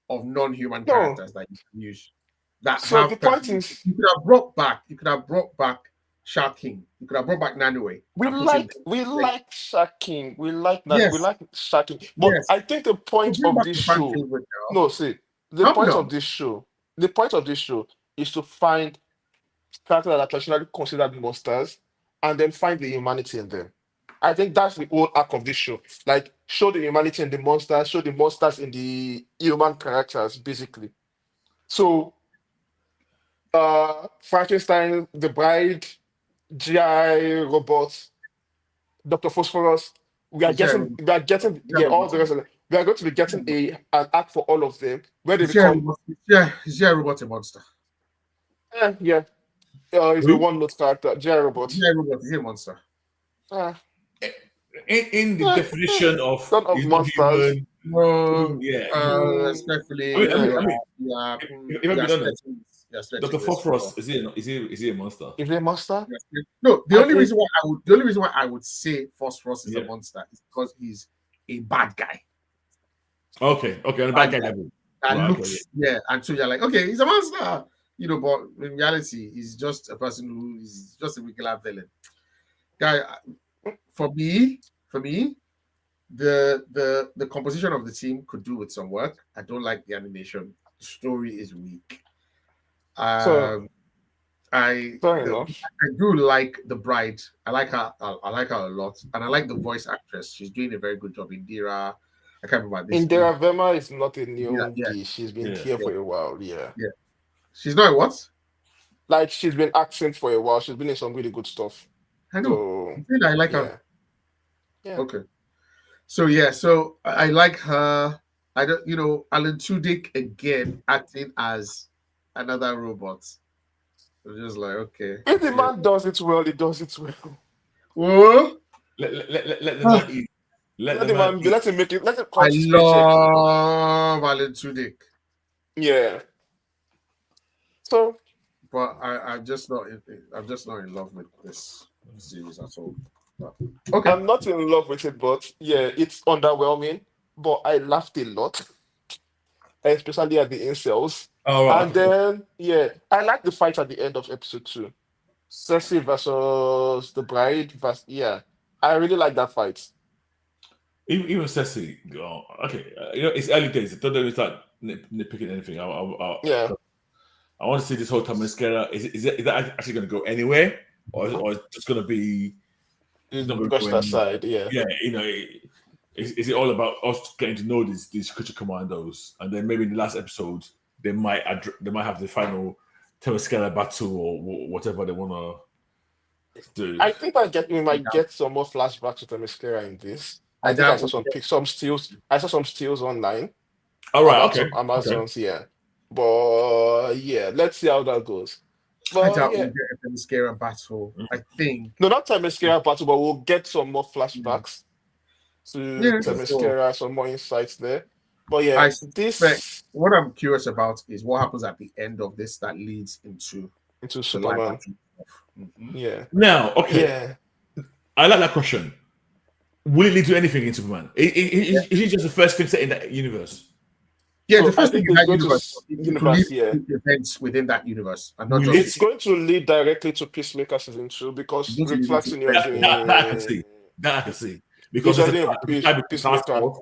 of non-human characters that you can use. So the point is, you could have brought back Shark King. You could have brought back Nanoe. We like Shark King. We like Shark King. But I think the point of this show. the I'm point not. of this show, the point of this show is to find characters that are traditionally considered monsters and then find the humanity in them. I think that's the whole arc of this show. Like, show the humanity in the monsters, show the monsters in the human characters, basically. So, Frankenstein, the Bride, GI robots, Dr. Phosphorus, we are getting, Is there yeah, a all robot? the rest of them. We are going to be getting an arc for all of them where they Is there a become, robot? Is there a robot a monster? yeah, is a Who? one note character, GI Is robot. there a robot? Is he a monster? Uh, In the definition of Son of he's not monsters. human, No, yeah. Mm, respectfully, I mean, I mean, yeah. I mean, if I'm you're being honest, stretching, you're Dr. stretching this. Phosphorus is he a monster? Is he a monster? No, I think the only reason why I would say Phosphorus is a Yeah. monster is because he's a bad guy. Okay, on the bad guy level. That Right, okay, looks, and so you're like, okay, he's a monster, but in reality, he's just a person who is just a regular villain. Guy, for me, the composition of the team could do with some work. I don't like the animation. The story is weak. so. I Fair enough. do like the bride. I like her. I like her a lot, and I like the voice actress. She's doing a very good job. Indira. I can't remember this. Indira Verma is not a Yeah, new yeah, dish. She's been yeah. here for a while. Yeah. yeah. She's not a what? Like she's been acting for a while. She's been in some really good stuff. I know. So I like her. yeah. Yeah. Okay. So yeah. So I like her. I don't. Alan Tudyk again acting as another robot. I'm just like, okay. If the man does it well, he does it well. Whoa. Let the man eat. Let Let the the man man eat. let him make it. Let him I count his paycheck. love Alan Tudyk. Yeah. So But I'm just not. I'm just not in love with this series at all. But, okay. I'm not in love with it, but yeah, it's underwhelming. But I laughed a lot, especially at the incels. Oh, right, And okay. then yeah, I like the fight at the end of episode 2. Cersei versus the bride. Yeah, I really like that fight. Even Ceci, okay, it's early days. Don't let me start nitpicking anything. Yeah, I want to see this whole time mascara. Is that actually going to go anywhere, or is it just going to be? It's not going to because go that anywhere. side. Yeah, Yeah, is it all about us getting to know these creature commandos, and then maybe in the last episode they might have the final Temescara battle or whatever they want to do. I think we might get some more flashbacks with the mascara in this. I I think I doubt saw we some get. some stills. I saw some stills online All right, about okay, some okay. Amazons. Yeah, but yeah, let's see how that goes. I But doubt we yeah, get a mascara battle. I think. no, not Themyscira battle, but we'll get some more mm, flashbacks to Yeah. So Themyscira, some more insights there. But yeah, I suspect this what I'm curious about is what happens at the end of this that leads into into the live Superman. action stuff. Yeah, Now, okay, yeah. I like that question. Will it lead to anything in Superman? Is it just the first thing set in that universe? Yeah, the So I first thing think in it's that going to universe, it could lead universe. Yeah, to events within that universe, and not Really? just it's going to lead directly to Peacemaker season 2 it's because going to Rick lead Flag into Senior is That, that, in that I can see. That I can see because is it's already in a type of task Peacemaker. force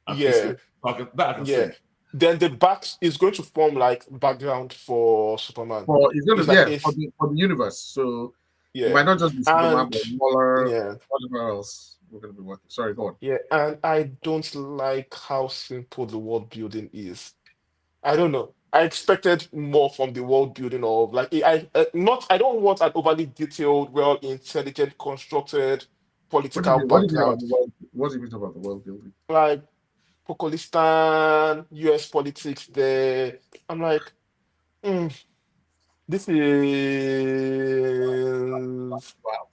and Yeah, peacemaker. That I can yeah. see. Then the back is going to form like background for Superman. for it's going It's to like for the universe. So it yeah, might not just be Superman, and but Waller, yeah. whatever else we're going to be working. Sorry, go on. Yeah, and I don't like how simple the world building is. I don't know. I expected more from the world building of like not. I don't want an overly detailed, well intelligent, constructed political What do you mean about background the world? What do you mean about the world building? like Pokolistan, U.S. politics. There, I'm like, mm, this is.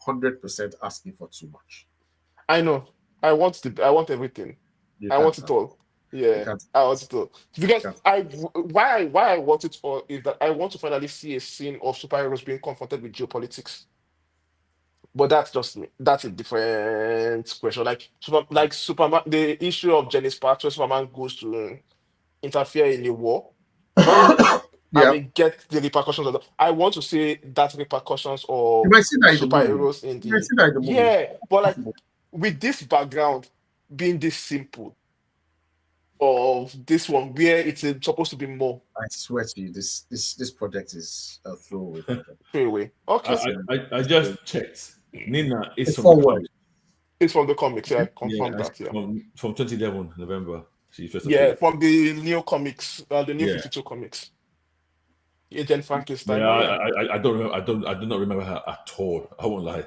100% asking for too much. I know. I want everything. You I want can't. it all. You Yeah, can't. I want it all. You Because can't. why I want it all is that I want to finally see a scene of superheroes being confronted with geopolitics. But that's just me. That's a different question. Like Superman, the issue of Jenny Sparks, where Superman goes to interfere in a war, and Yeah, we get the repercussions of that. I want to see that repercussions you of might see that in the movie. superheroes in You might the see that in the movie. yeah. But like Possible. with this background being this simple of this one where it's supposed to be more I swear to you, this project is a throwaway project. straight away. Okay, I just checked. Nina is It's from the forward. comic. it's from the comics. Yeah, I Yeah, confirmed that. Yeah, from 2011 November. She first yeah, appeared. from the new comics, the new Yeah, 52 comics, Agent Frankenstein. yeah. Oh yeah, I don't remember. I do not remember her at all. I won't lie.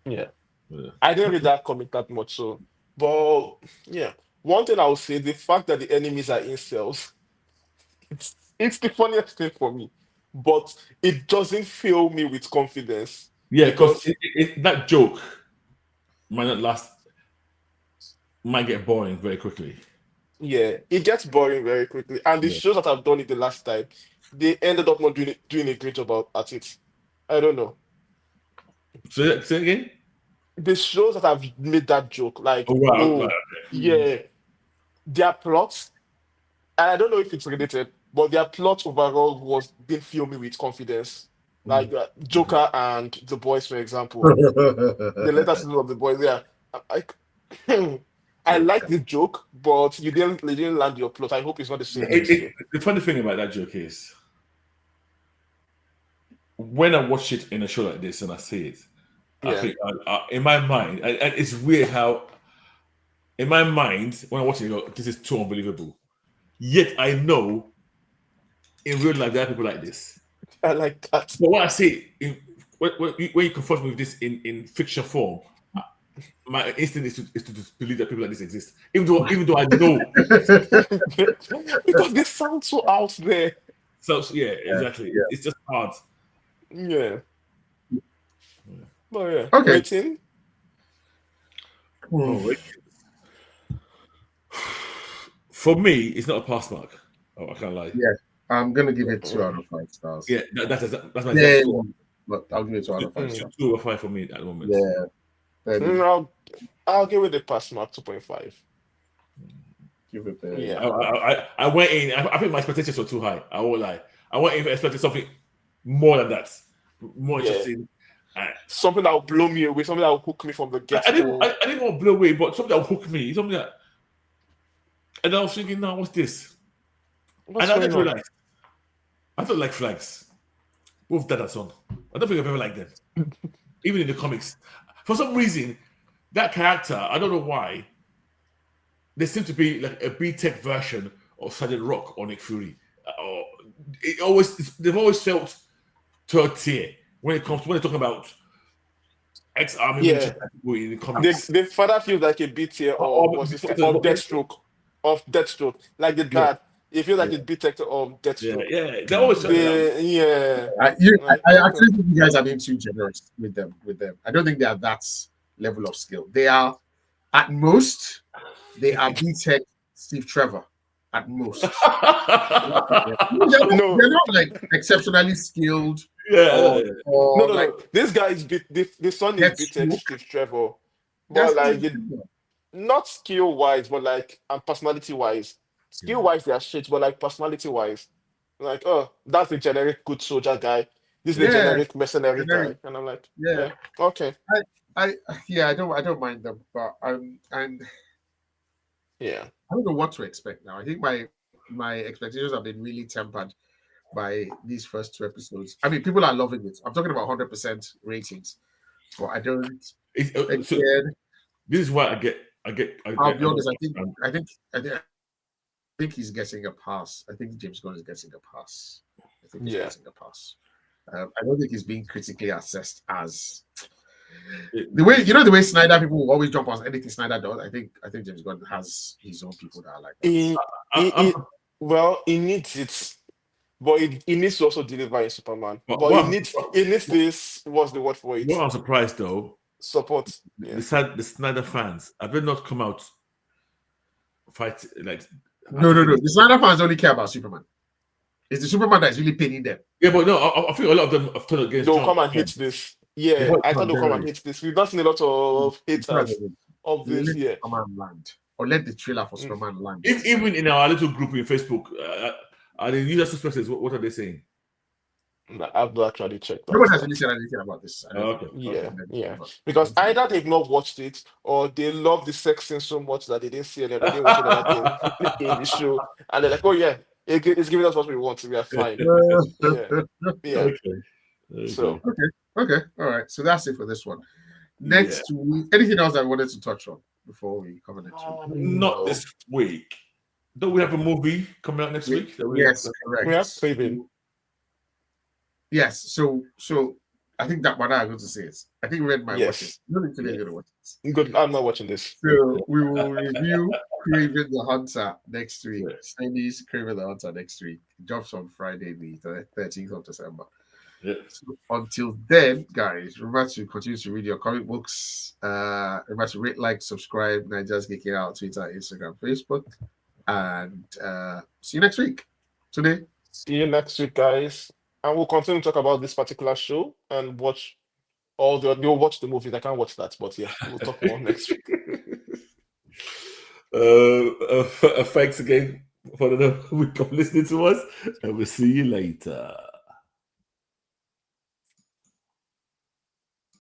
yeah. Yeah. I didn't read that comic that much, so but yeah. One thing I would say, the fact that the enemies are incels, it's the funniest thing for me. But it doesn't fill me with confidence Yeah, because because that joke might not last, might get boring very quickly. yeah, it gets boring very quickly. And the Yeah. shows that I've done it the last time, they ended up not doing a great job at it. I don't know. Say it again. The shows that have made that joke, like, Oh wow! oh, yeah, their plots, and I don't know if it's related, but their plot overall didn't fill me with confidence. Like Okay. Joker and The Boys, for example, the later season of The Boys, yeah. I, I like the joke, but you didn't land your plot. I hope it's not the same this year. The funny thing about that joke is when I watch it in a show like this and I see it, I Yeah. think in my mind, and it's weird how in my mind when I watch it, I go, this is too unbelievable. Yet I know in real life there are people like this. I like that. But what I say when you confront me with this in fiction form, my instinct is to just believe that people like this exist, even though I know. Because they sound so out there. So yeah, exactly. yeah. It's just hard. Yeah. But yeah. Okay. Rating? Oh, wait. For me, it's not a pass mark. Oh, I can't lie. Yeah, I'm gonna give it 2 out of 5 stars. Yeah, that's my Yeah, exact score. but I'll give it 2 out of 5 Mm. stars. 2 or 5 for me at the moment. Yeah. I'll give it a pass mark 2.5. Give it the Yeah. I went in. I think my expectations were too high. I won't lie. I went in expecting something more than that, more Yeah. interesting. Something that will blow me away, something that will hook me from the get I go. didn't want to blow away, but something that will hook me. Something that, and I was thinking, now what's this? What's And I going didn't on? realize I don't like flags. Both dad and son. I don't think I've ever liked them. Even in the comics. For some reason, that character, I don't know why, they seem to be like a B-Tech version of Sergeant Rock or Nick Fury. They've always felt third tier when they're talking about ex-army Yeah. people in the comics. The father feels like a bit here of Deathstroke. Like the dad. It feels like a bit of Deathstroke. Yeah. They always felt like that. Yeah. I actually think you guys are being too generous with them. I don't think they are that level of skill. They are at most B-Tech Steve Trevor at most. They're not like exceptionally skilled. No. This guy is the son is B-Tech Steve Trevor. But like not skill wise, but like and personality wise. Skill wise, they are shit, but like personality wise, like, oh, that's the generic good soldier guy. This is the generic mercenary guy. And I'm like, yeah, okay. I don't mind them, but yeah. I don't know what to expect now. I think my expectations have been really tempered by these first 2 episodes. I mean, people are loving it. I'm talking about 100% ratings, but I don't. This is why I'll be honest. I think he's getting a pass. I think James Gunn is getting a pass. I think he's getting a pass. I don't think he's being critically assessed as the way Snyder people will always jump on anything Snyder does. I think James Gunn has his own people that are like that. He needs it, but he needs to also deliver in Superman. But he needs this. What's the word for it? What I'm surprised though. Support. The Snyder fans have they not come out fight like? No. The Snyder fans only care about Superman. It's the Superman that is really paining them. Yeah, but no, I think a lot of them have turned against. They'll come and hate this. Yeah, I thought they'll come and hate this. We've not seen a lot of haters of this. Yeah. Superman land, or let the trailer for Superman land. Even in our little group in Facebook, are the user suspects? What are they saying? I've not actually checked out Nobody has really that. said anything about this. I don't think. Okay. Yeah, Okay. yeah. But Because either they've not watched it or they love the sex scene so much that they didn't see any, they didn't watch another thing in the show, and they're like, "Oh yeah, it's giving us what we want. We are fine." Yeah, yeah. Okay. So, Okay. okay. All right. So that's it for this one. Yeah. Next week, anything else I wanted to touch on before we cover next week? Not no, this week. Don't we have a movie coming out next week? That Yes, we have correct. Craven. Yes. So I think that one I'm going to say it. I think Red might watch it. Yes, No, today Yeah. going to watch it. good. I'm not watching this. So we will review Craven the Hunter next week. Yeah. Chinese Craven the Hunter next week. It drops on Friday, the 13th of December. Yeah. So until then, guys, remember to continue to read your comic books. Remember to rate, like, subscribe. Naija's Geeking Out, Twitter, Instagram, Facebook. And see you next week. Today. See you next week, guys, and we'll continue to talk about this particular show and watch you'll watch the movies. I can't watch that, but yeah, we'll talk more next week. Thanks again for the week of listening to us, and we'll see you later.